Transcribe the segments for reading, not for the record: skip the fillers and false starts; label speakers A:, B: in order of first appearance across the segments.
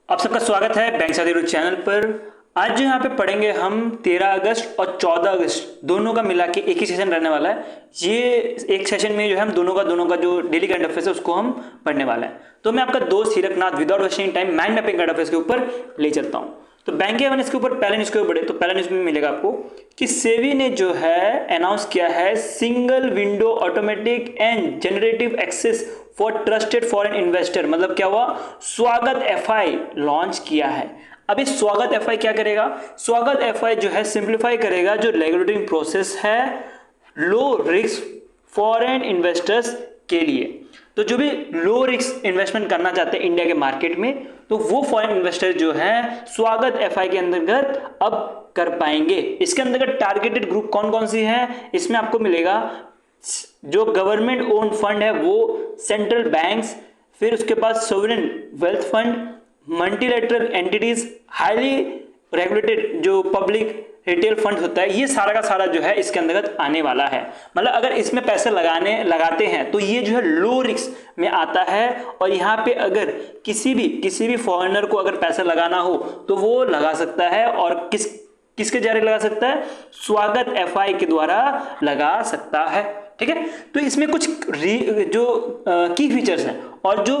A: आप सबका स्वागत है बैंक साथी चैनल पर। आज जो यहाँ पे पढ़ेंगे हम 13 अगस्त और 14 अगस्त दोनों का मिला के एक ही सेशन रहने वाला है। ये एक सेशन में जो है हम दोनों का जो डेली करंट अफेयर्स है उसको हम पढ़ने वाला है। तो मैं आपका दोस्त Hiraknath without wasting time mind mapping current affairs के ऊपर ले चलता हूँ। तो बैंक के इसके ऊपर पहले न्यूज़ के ऊपर बढ़े तो पहला न्यूज़ में मिलेगा आपको कि सेबी ने जो है अनाउंस किया है single window automatic and generative access for trusted foreign investor. मतलब क्या हुआ, स्वागत एफआई लॉन्च किया है। अब इस स्वागत एफआई क्या करेगा? स्वागत एफआई जो है सिंप्लीफाई करेगा जो रेगुलेटरी प्रोसेस है लो रिस्क फॉरेन इन्वेस्टर्स के लिए। तो जो भी लो रिस्क इन्वेस्टमेंट करना चाहते हैं इंडिया के मार्केट में, तो वो फॉरेन इन्वेस्टर जो है स्वागत एफआई के अंतर्गत अब कर पाएंगे। इसके अंतर्गत टारगेटेड ग्रुप कौन कौन सी है इसमें आपको मिलेगा। जो गवर्नमेंट ओन फंड है वो सेंट्रल बैंक्स, फिर उसके पास sovereign wealth fund, multilateral entities, highly regulated जो पब्लिक रिटेल फंड होता है, ये सारा का सारा जो है इसके अंतर्गत आने वाला है। मतलब अगर इसमें पैसे लगाते हैं तो ये जो है लो रिस्क में आता है। और यहाँ पे अगर किसी भी फॉरेनर को अगर पैसा लगाना हो तो वो लगा सकता है। और किसके जरिए लगा सकता है? स्वागत एफआई के द्वारा लगा सकता है। ठीक है, तो इसमें कुछ जो की फीचर्स हैं और जो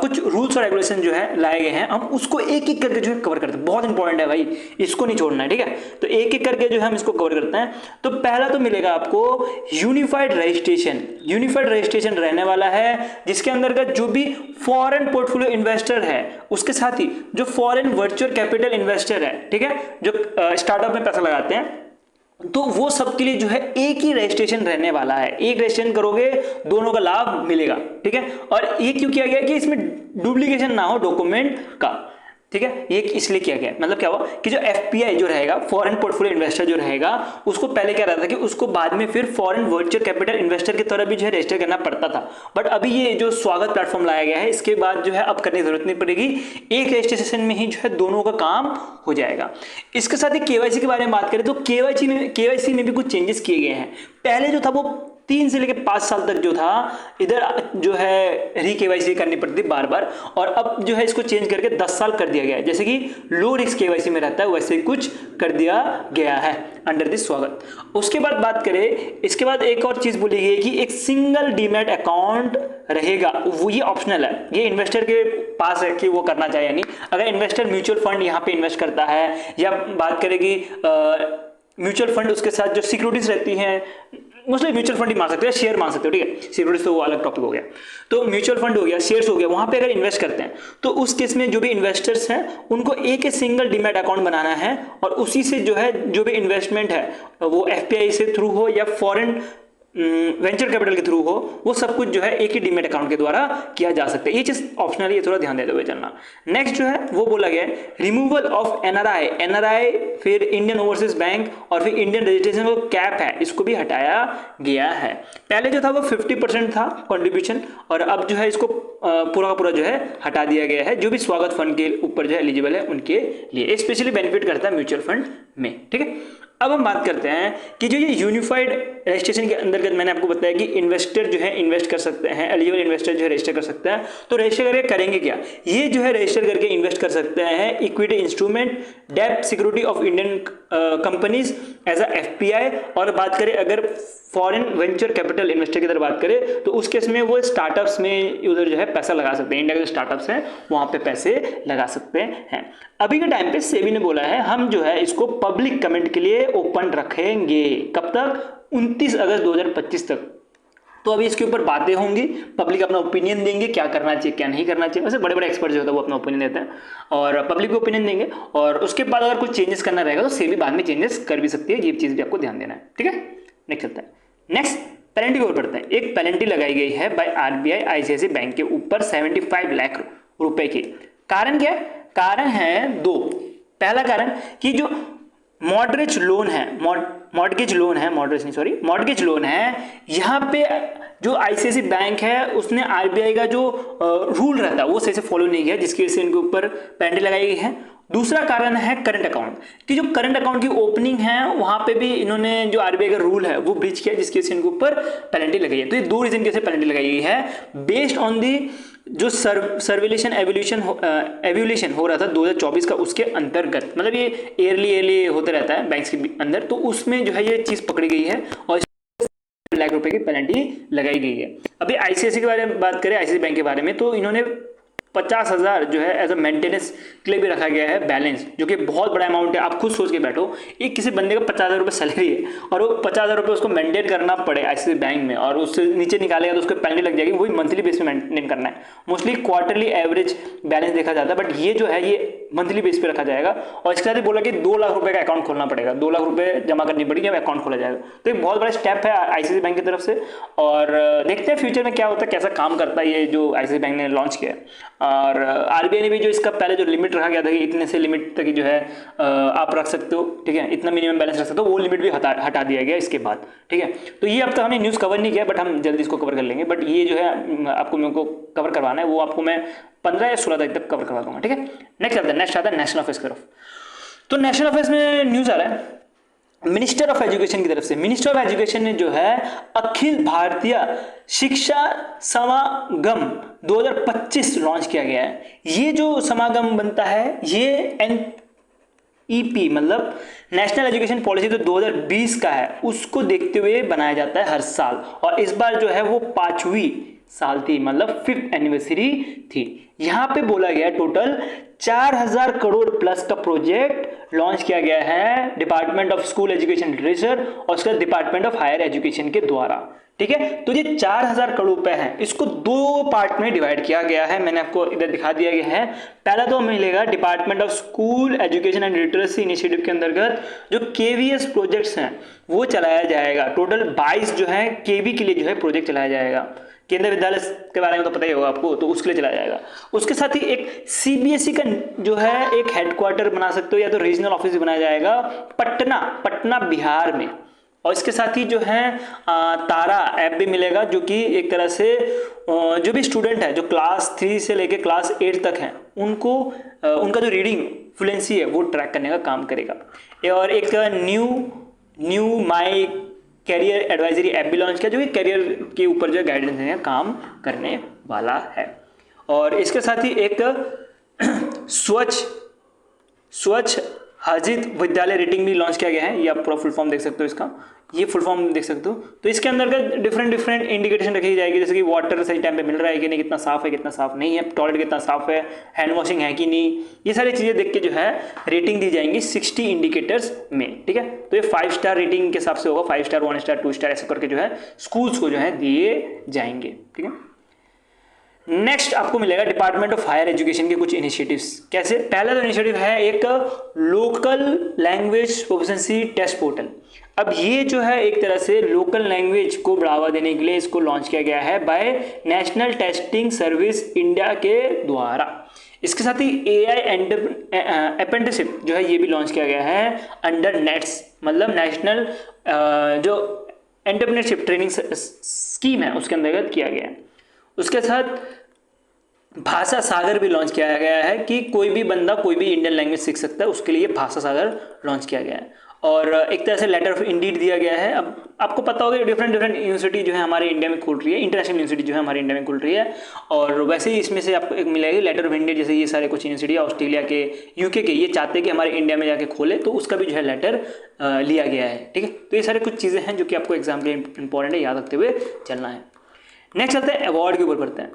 A: कुछ रूल्स और रेगुलेशन जो है लाए गए हैं, हम उसको एक एक करके जो है कवर करते हैं। बहुत इंपॉर्टेंट है भाई, इसको नहीं छोड़ना है। ठीक है, तो एक एक करके जो है हम इसको कवर करते हैं। तो पहला तो मिलेगा आपको यूनिफाइड रजिस्ट्रेशन। यूनिफाइड रजिस्ट्रेशन रहने वाला है जिसके अंतर्गत जो भी फॉरेन पोर्टफोलियो इन्वेस्टर है, उसके साथ ही जो फॉरेन वर्चुअल कैपिटल इन्वेस्टर है, ठीक है, जो स्टार्टअप में पैसा लगाते हैं, तो वो सबके लिए जो है एक ही रजिस्ट्रेशन रहने वाला है। एक रजिस्ट्रेशन करोगे दोनों का लाभ मिलेगा। ठीक है, और ये क्यों किया गया कि इसमें डुप्लीकेशन ना हो डॉक्यूमेंट का। ठीक है, ये इसलिए किया गया। मतलब क्या हुआ कि जो एफपीआई जो रहेगा, फॉरेन पोर्टफोलियो इन्वेस्टर जो रहेगा, उसको पहले क्या रहता था कि उसको बाद में फिर फॉरेन वर्चुअल कैपिटल इन्वेस्टर की तरह भी जो है रजिस्टर करना पड़ता था। बट अभी ये जो स्वागत प्लेटफॉर्म लाया गया है, इसके बाद जो है अब करने की जरूरत नहीं पड़ेगी। एक रजिस्ट्रेशन में ही जो है दोनों का काम हो जाएगा। इसके साथ ही केवाईसी के बारे में बात करें तो केवाईसी में भी कुछ चेंजेस किए गए हैं। पहले जो था वो 3 से लेकर 5 साल तक जो था इधर जो है री केवाईसी करनी पड़ती थी बार बार, और अब जो है इसको चेंज करके 10 साल कर दिया गया है। जैसे कि लो रिस्क केवाईसी में रहता है वैसे ही कुछ कर दिया गया है अंडर दिस स्वागत। उसके बाद बात करें, इसके बाद एक और चीज बोली गई है कि एक सिंगल डीमैट अकाउंट रहेगा। वो ये ऑप्शनल है, ये इन्वेस्टर के पास है कि वो करना चाहिए या नहीं। अगर इन्वेस्टर म्यूचुअल फंड यहाँ पे इन्वेस्ट करता है, या बात करेगी म्यूचुअल फंड, उसके साथ जो सिक्योरिटीज रहती हैं, मोस्टली म्यूचुअल फंड ही मान सकते हो, शेयर मान सकते हो। ठीक है, सिक्योरिटीज तो वो अलग टॉपिक हो गया। तो म्यूचुअल फंड हो गया, शेयर्स हो गया, वहां पे अगर इन्वेस्ट करते हैं तो उस केस में जो भी इन्वेस्टर्स हैं उनको एक सिंगल डीमैट अकाउंट बनाना है, और उसी से जो है जो भी इन्वेस्टमेंट है वो एफपीआई से थ्रू हो या फॉरेन वेंचर कैपिटल के थ्रू हो, वो सब कुछ जो है एक ही डीमैट अकाउंट के द्वारा किया जा सकता है। ये चीज ऑप्शनल है, ये थोड़ा ध्यान देते हुए चलना। नेक्स्ट जो है वो बोला गया है रिमूवल ऑफ एनआरआई, फिर इंडियन ओवरसीज बैंक और फिर इंडियन रजिस्ट्रेशन को कैप है, इसको भी हटाया गया है। पहले जो था वो 50% था कंट्रीब्यूशन, और अब जो है इसको पूरा का पूरा जो है हटा दिया गया है। जो भी स्वागत फंड के ऊपर जो है एलिजिबल है उनके लिए स्पेशली बेनिफिट करता है म्यूचुअल फंड में। ठीक है, अब हम बात करते हैं कि जो ये यूनिफाइड रजिस्ट्रेशन के अंतर्गत मैंने आपको बताया कि इन्वेस्टर जो है इन्वेस्ट कर सकते हैं, एलिजिबल इन्वेस्टर जो है रजिस्टर कर सकते हैं। तो रजिस्टर करके करेंगे क्या? ये जो है रजिस्टर करके इन्वेस्ट कर सकते हैं इक्विटी इंस्ट्रूमेंट, डेब्ट security of Indian companies as a FPI. और बात करें अगर फॉरेन वेंचर कैपिटल इन्वेस्टर की तरफ बात करें तो उस केस में वो स्टार्टअप्स में उधर जो है पैसा लगा सकते हैं। इंडिया के जो स्टार्टअप्स हैं वहां पे पैसे लगा सकते हैं। अभी के टाइम पे सेबी ने बोला है हम जो है इसको पब्लिक कमेंट के लिए ओपन रखेंगे। कब तक? 29 अगस्त 2025 तक। तो अभी इसके ऊपर बातें होंगी, पब्लिक अपना ओपिनियन देंगे क्या करना चाहिए क्या नहीं करना चाहिए। वैसे बड़े बड़े एक्सपर्ट जो होता है वो अपना ओपिनियन देते हैं और पब्लिक को ओपिनियन देंगे, और उसके बाद अगर कुछ चेंजेस करना रहेगा तो सेबी बाद में चेंजेस कर भी सकती है। ये चीज भी आपको ध्यान देना है। ठीक है, नेक्स्ट चलता है। नेक्स्ट पेनल्टी को पढ़ते हैं। एक पेनल्टी लगाई गई है बाय आरबीआई आईसीआईसीआई बैंक के ऊपर 75 लाख रुपए की। कारण क्या है? कारण है 2। पहला कारण कि जो मॉर्गेज लोन है यहाँ पे जो आईसीआईसीआई बैंक है उसने आरबीआई का जो रूल रहता है वो सही से फॉलो नहीं किया, जिसकी वजह से इनके ऊपर पेनल्टी लगाई गई है। दूसरा कारण है करंट अकाउंट कि जो करंट अकाउंट की ओपनिंग है वहां पे भी इन्होंने जो आरबीआई का रूल है वो ब्रीच किया, जिसकी वजह से इनके ऊपर पेनल्टी लगाई है। तो ये 2 रीजन की वजह से पेनल्टी लगाई गई है बेस्ड ऑन दी जो सर्विलेशन एवोल्यूशन हो रहा था 2024 का, उसके अंतर्गत, मतलब ये ईयरली होता रहता है बैंक्स के अंदर, तो उसमें जो है ये चीज़ पकड़ी गई है और लाख रुपए की पेनल्टी लगाई गई है। अभी आईसीआईसी के बारे में बात करें, आईसीआईसी बैंक के बारे में, तो इन्होंने 50,000 जो है एज अ मेंटेनेंस के लिए भी रखा गया है बैलेंस, जो कि बहुत बड़ा अमाउंट है। आप खुद सोच के बैठो, एक किसी बंदे का 50,000 रुपये सैलरी है और वो 50,000 रुपये उसको मेंटेन करना पड़े आईसीआईसी बैंक में, और उससे नीचे निकालेगा तो उसको पेनल्टी लग जाएगी। वही मंथली बेस पे मेंटेन करना है। मोस्टली क्वार्टरली एवरेज बैलेंस देखा जाता है, बट ये जो है ये मंथली बेस पे रखा जाएगा। और इसके साथ ही बोला कि 2 लाख रुपए का अकाउंट खोलना पड़ेगा, 2 लाख रुपए जमा करनी पड़ेगी, अकाउंट खोला जाएगा। तो एक बहुत बड़ा स्टेप है आईसीआईसी बैंक की तरफ से, और देखते हैं फ्यूचर में क्या होता है, कैसा काम करता है ये जो आईसीआईसी बैंक ने लॉन्च किया है। और आरबीआई ने भी जो इसका पहले जो लिमिट रखा गया था कि इतने से लिमिट तक जो है आप रख सकते हो, ठीक है, इतना मिनिमम बैलेंस रख सकते हो, वो लिमिट भी हटा दिया गया इसके बाद, ठीक है। तो ये अब तक हमने न्यूज़ कवर नहीं किया, बट हम जल्दी इसको कवर कर लेंगे। बट ये जो है आपको मेरे को कवर करवाना है, वो आपको मैं 15 या 16 तारीख तक कवर करवा दूंगा, ठीक है। नेक्स्ट आता है नेशनल अफेयर्स की तरफ। तो नेशनल अफेयर्स में न्यूज़ आ रहा है मिनिस्टर ऑफ एजुकेशन की तरफ से। मिनिस्टर ऑफ एजुकेशन ने जो है अखिल भारतीय शिक्षा समागम 2025 लॉन्च किया गया है। ये जो समागम बनता है ये NEP मतलब नेशनल एजुकेशन पॉलिसी जो 2020 का है उसको देखते हुए बनाया जाता है हर साल, और इस बार जो है वो 5वीं साल थी, मतलब 5th एनिवर्सरी थी। यहां पे बोला गया टोटल 4,000 करोड़ प्लस का प्रोजेक्ट लॉन्च किया गया है department of school education literature और उसका डिपार्टमेंट ऑफ हायर एजुकेशन के द्वारा, ठीक है। तो ये 4,000 करोड़ रुपए हैं, इसको 2 पार्ट में डिवाइड किया गया है। मैंने आपको इधर दिखा दिया गया है। पहला तो मिलेगा department of school education and literacy initiative के अंतर्गत जो KVS प्रोजेक्ट्स हैं वो चलाया जाएगा। टोटल 22 जो है KV के लिए जो है प्रोजेक्ट चलाया जाएगा। केंद्रीय विद्यालय के बारे में तो पता ही होगा आपको, तो उसके लिए चलाया जाएगा। उसके साथ ही एक CBSE का जो है एक हेडक्वार्टर बना सकते हो, या तो रीजनल ऑफिस बनाया जाएगा पटना बिहार में। और इसके साथ ही जो है तारा ऐप भी मिलेगा, जो कि एक तरह से जो भी स्टूडेंट है जो क्लास 3 से लेके क्लास 8 तक हैं उनको उनका जो रीडिंग फ्लुएंसी है वो ट्रैक करने का काम करेगा। और एक new my career advisory app भी लॉन्च किया, जो कि कैरियर के ऊपर जो गाइडेंस देने का काम करने वाला है। और इसके साथ ही एक स्वच्छ हरित विद्यालय रेटिंग भी लॉन्च किया गया है। ये आप पूरा फुल फॉर्म देख सकते हो, इसका ये फुल फॉर्म देख सकते हो। तो इसके अंदर डिफरेंट इंडिकेशन रखी जाएगी, जैसे कि वाटर सही टाइम पे मिल रहा है कि नहीं, कितना साफ है कितना साफ नहीं है, टॉयलेट कितना साफ है, हैंड वॉशिंग है कि नहीं, ये सारी चीज़ें देख के जो है रेटिंग दी जाएंगी 60 इंडिकेटर्स में, ठीक है। तो ये 5 स्टार रेटिंग के हिसाब से होगा, 5 स्टार 1 स्टार 2 स्टार ऐसे करके जो है स्कूल्स को जो है दिए जाएंगे, ठीक है। नेक्स्ट आपको मिलेगा डिपार्टमेंट ऑफ हायर एजुकेशन के कुछ इनिशिएटिव्स। कैसे? पहला तो इनिशिएटिव है एक local language proficiency test portal. अब ये जो है एक तरह से लोकल लैंग्वेज को बढ़ावा देने के लिए इसको लॉन्च किया गया है by National Testing Service India के द्वारा। इसके साथ ही AI अप्रेंटिसशिप जो है ये भी लॉन्च किया गया है अंडर नेट्स, मतलब नेशनल जो एंटरप्रेन्योरशिप ट्रेनिंग स्कीम है उसके अंतर्गत किया गया है। उसके साथ भाषा सागर भी लॉन्च किया गया है कि कोई भी बंदा कोई भी इंडियन लैंग्वेज सीख सकता है, उसके लिए भाषा सागर लॉन्च किया गया है। और एक तरह से लेटर ऑफ इंडीड दिया गया है। अब आपको पता होगा डिफरेंट यूनिवर्सिटी जो है हमारे इंडिया में खुल रही है, इंटरनेशनल यूनिवर्सिटी जो है हमारे इंडिया में खुल रही है, और वैसे ही इसमें से आपको एक मिलेगी लेटर ऑफ इंडीड। जैसे ये सारे कुछ यूनिवर्सिटी ऑस्ट्रेलिया के, UK के, ये चाहते हैं कि हमारे इंडिया में जाके खोले, तो उसका भी जो है लेटर लिया गया है, ठीक है। तो ये सारे कुछ चीज़ें हैं जो कि आपको एग्जाम के लिए इंपॉर्टेंट है, याद रखते हुए चलना है। नेक्स्ट चलते हैं अवार्ड के ऊपर बढ़ते हैं।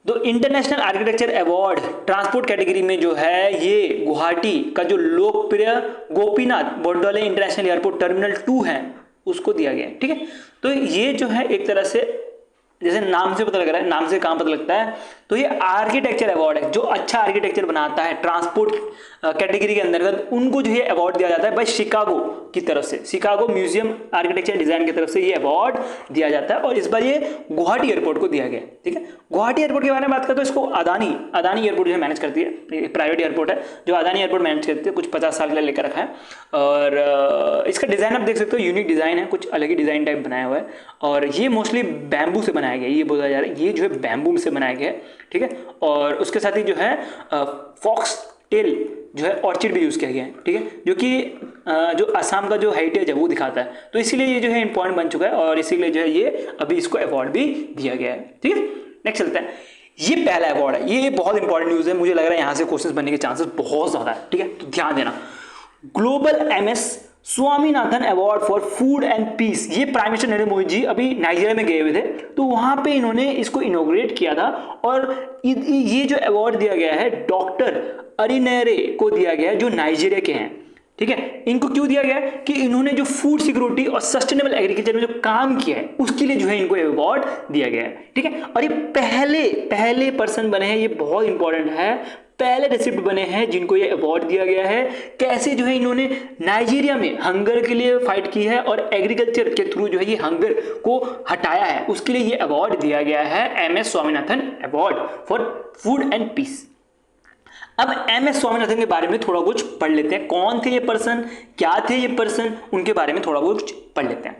A: तो international architecture award transport category में जो है ये गुवाहाटी का जो लोकप्रिय गोपीनाथ बोरदोले इंटरनेशनल एयरपोर्ट टर्मिनल 2 है उसको दिया गया है, ठीक है। तो ये जो है एक तरह से जैसे नाम से पता लग रहा है, नाम से कहाँ पता लगता है, तो ये आर्किटेक्चर अवार्ड है। जो अच्छा आर्किटेक्चर बनाता है ट्रांसपोर्ट कैटेगरी के अंतर्गत उनको जो है अवार्ड दिया जाता है भाई शिकागो की तरफ से, शिकागो म्यूजियम आर्किटेक्चर डिजाइन की तरफ से ये अवार्ड दिया जाता है। और इस बार ये गुवाहाटी एयरपोर्ट को दिया गया, ठीक है। गुवाहाटी एयरपोर्ट के बारे में बात करें तो इसको अदानी एयरपोर्ट जो है मैनेज करती है, प्राइवेट एयरपोर्ट है जो अदानी एयरपोर्ट मैनेज करती है, कुछ 50 साल के लिए लेकर रखा है। और इसका डिज़ाइन आप देख सकते हो, यूनिक डिज़ाइन है, कुछ अलग ही डिज़ाइन टाइप बनाया हुआ है। और ये मोस्टली बैम्बू से बनाया गया है, ये बोला जा रहा है ये जो है बैम्बू से बनाया गया है, ठीक है। और उसके साथ ही जो है फॉक्स टेल जो है ऑर्चिड भी यूज़ किया गया है, ठीक है, जो कि जो असम का जो हेरिटेज है वो दिखाता है। तो इसीलिए ये जो है इंपॉर्टेंट बन चुका है और इसीलिए जो है ये अभी इसको अवार्ड भी दिया गया है, ठीक है। नेक्स्ट चलते हैं ये पहला अवार्ड है, ये बहुत इंपॉर्टेंट न्यूज है, मुझे लग रहा है यहां से क्वेश्चंस बनने के चांसेस बहुत ज्यादा है, ठीक है, तो ध्यान देना। Global MS Swaminathan award for food and peace, ये प्राइम मिनिस्टर नरेंद्र मोदी जी अभी नाइजीरिया में गए हुए थे, तो वहां पे इन्होंने इसको इनॉग्रेट किया था। और ये जो अवार्ड दिया गया है डॉक्टर अरिनेरे को दिया गया है, जो नाइजीरिया के हैं, ठीक है। इनको क्यों दिया गया कि इन्होंने जो फूड सिक्योरिटी और सस्टेनेबल एग्रीकल्चर में जो काम किया है उसके लिए जो है इनको अवार्ड दिया गया है, ठीक है। और ये पहले पर्सन बने हैं, ये बहुत इंपॉर्टेंट है, पहले रेसिपिएंट बने हैं जिनको ये अवार्ड दिया गया है। कैसे जो है इन्होंने नाइजीरिया में हंगर के लिए फाइट की है और एग्रीकल्चर के थ्रू जो है ये हंगर को हटाया है, उसके लिए ये अवार्ड दिया गया है, MS Swaminathan award for food and peace. अब एमएस स्वामीनाथन के बारे में थोड़ा कुछ पढ़ लेते हैं, कौन थे ये पर्सन, क्या थे ये पर्सन, उनके बारे में थोड़ा कुछ पढ़ लेते हैं।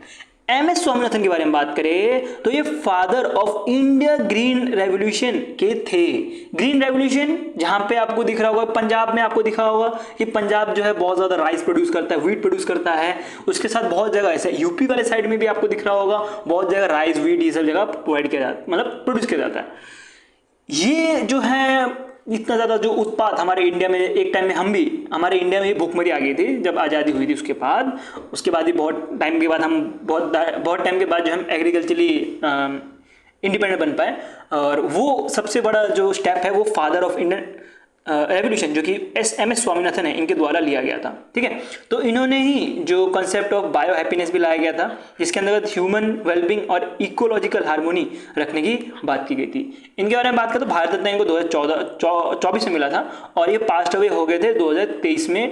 A: एमएस स्वामीनाथन के बारे में बात करें तो ये father of India green revolution के थे। ग्रीन रेवोल्यूशन जहां पे आपको दिख रहा होगा, पंजाब में आपको दिखा होगा कि पंजाब जो है बहुत ज्यादा राइस प्रोड्यूस करता है, व्हीट प्रोड्यूस करता है, उसके साथ बहुत जगह ऐसे यूपी वाले साइड में भी आपको दिख रहा होगा बहुत जगह राइस व्हीट ये सब जगह प्रोवाइड किया जाता है, मतलब प्रोड्यूस किया जाता है। ये जो है इतना ज़्यादा जो उत्पाद हमारे इंडिया में, एक टाइम में हमारे इंडिया में भूखमरी आ गई थी जब आज़ादी हुई थी, उसके बाद ही बहुत टाइम के बाद हम बहुत टाइम के बाद जो हम एग्रीकल्चरली इंडिपेंडेंट बन पाए। और वो सबसे बड़ा जो स्टेप है वो फादर ऑफ इंडियन रेवोल्यूशन जो कि एमएस स्वामीनाथन है, इनके द्वारा लिया गया था, ठीक है। तो इन्होंने ही जो कॉन्सेप्ट ऑफ बायो हैप्पीनेस भी लाया गया था, जिसके अंतर्गत ह्यूमन वेलबींग और इकोलॉजिकल हार्मोनी रखने की बात की गई थी। इनके बारे में बात करें तो भारत रत्न इनको 2024 में मिला था और ये पास्ट अवे हो गए थे 2023 में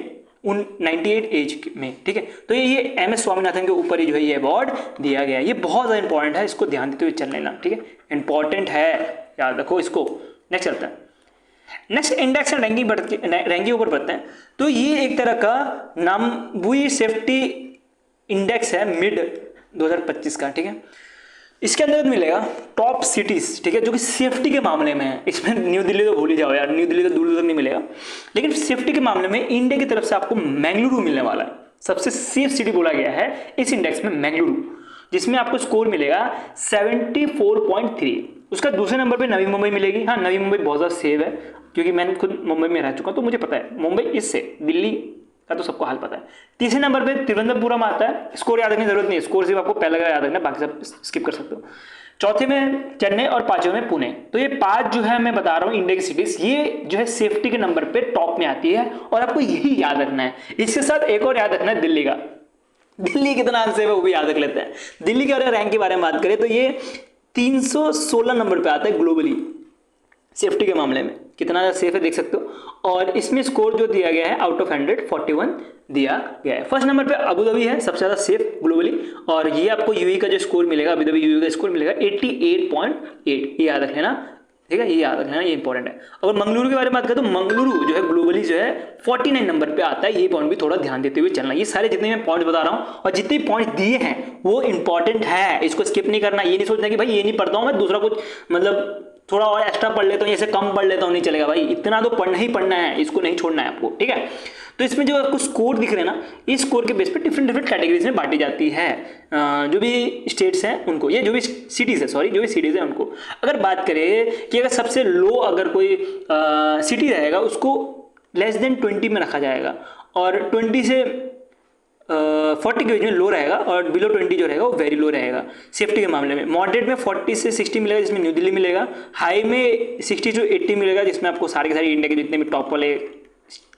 A: 98 एज में, ठीक है। तो ये एमएस स्वामीनाथन के ऊपर ही जो है ये अवार्ड दिया गया है। ये बहुत ज़्यादा इंपॉर्टेंट है, इसको ध्यान देते हुए चलने लेना, ठीक है, इंपॉर्टेंट है, याद रखो इसको। नेक्स्ट चलता है, नेक्स्ट इंडेक्स एंड रैंकिंग ऊपर बढ़ते हैं। तो ये एक तरह का नाम्बुई सेफ्टी इंडेक्स है मिड 2025 का, ठीक है। इसके अंदर मिलेगा टॉप सिटीज, ठीक है, जो कि सेफ्टी के मामले में है। इसमें न्यू दिल्ली तो भूल ही जाओ यार, न्यू दिल्ली तो दूर दूर तक नहीं मिलेगा, लेकिन सेफ्टी के मामले में इंडिया की तरफ से आपको मैंगलुरु मिलने वाला है। सबसे सेफ सिटी बोला गया है इस इंडेक्स में मैंगलुरु, जिसमें आपको स्कोर मिलेगा 74.3। उसका दूसरे नंबर पे नवी मुंबई मिलेगी। हाँ, नवी मुंबई बहुत ज़्यादा सेफ है क्योंकि मैंने खुद मुंबई में रह चुका हूँ, तो मुझे पता है मुंबई इससे, दिल्ली का तो सबको हाल पता है। तीसरे नंबर पे तिरुवनंतपुरम आता है, स्कोर याद रखने की जरूरत नहीं है, स्कोर सिर्फ आपको पहला का याद रखना, बाकी सब स्किप कर सकते हो। चौथे में चेन्नई और पांचवें में पुणे। तो ये पांच जो है मैं बता रहा हूँ इंडिया की सिटीज, ये जो है सेफ्टी के नंबर पे टॉप में आती है और आपको यही याद रखना है। इसके साथ एक और याद रखना है दिल्ली का, दिल्ली कितना अनसेफ है वो भी याद रख लेते हैं। दिल्ली के अगर रैंक के बारे में बात करें तो ये 316 नंबर पे आता है ग्लोबली सेफ्टी के मामले में। कितना ज़्यादा सेफ है देख सकते हो। और इसमें स्कोर जो दिया गया है आउट ऑफ 100 41 दिया गया है। फर्स्ट नंबर पे अबू धाबी है सबसे ज़्यादा सेफ ग्लोबली, और ये आपको यूएई का जो स्कोर मिलेगा, अबू धाबी यूएई का स्कोर मिलेगा 88.8, ये याद रख लेना, ठीक है, ये याद रखना, ये इंपॉर्टेंट है। अगर मंगलुरु के बारे में बात करें तो मंगलुरु जो है ग्लोबली जो है 49 नंबर पे आता है। ये पॉइंट भी थोड़ा ध्यान देते हुए चलना। ये सारे जितने मैं पॉइंट बता रहा हूँ और जितने पॉइंट दिए हैं वो इंपॉर्टेंट है, इसको स्किप नहीं करना। ये नहीं सोचना कि भाई ये नहीं पढ़ता हूँ मैं, दूसरा कुछ मतलब थोड़ा और एक्स्ट्रा पढ़ लेता हूँ, ऐसे कम पढ़ लेता हूँ, नहीं चलेगा भाई, इतना तो पढ़ना ही पढ़ना है, इसको नहीं छोड़ना है आपको, ठीक है। तो इसमें जो आपको स्कोर दिख रहे हैं ना, इस स्कोर के बेस पे डिफरेंट कैटेगरीज में बांटी जाती है। जो भी स्टेट्स हैं उनको, ये जो भी सिटीज़ है, सॉरी जो भी सिटीज़ है उनको। अगर बात करें कि अगर सबसे लो अगर कोई सिटी रहेगा उसको लेस देन 20 में रखा जाएगा, और 20 से 40 के बीच में लो रहेगा, और बिलो 20 जो रहेगा वो वेरी लो रहेगा सेफ्टी के मामले में। मॉडरेट में 40 से 60 मिलेगा, जिसमें न्यू दिल्ली मिलेगा। हाई में 60 से 80 मिलेगा, जिसमें आपको सारे के सारे इंडिया के जितने भी टॉप वाले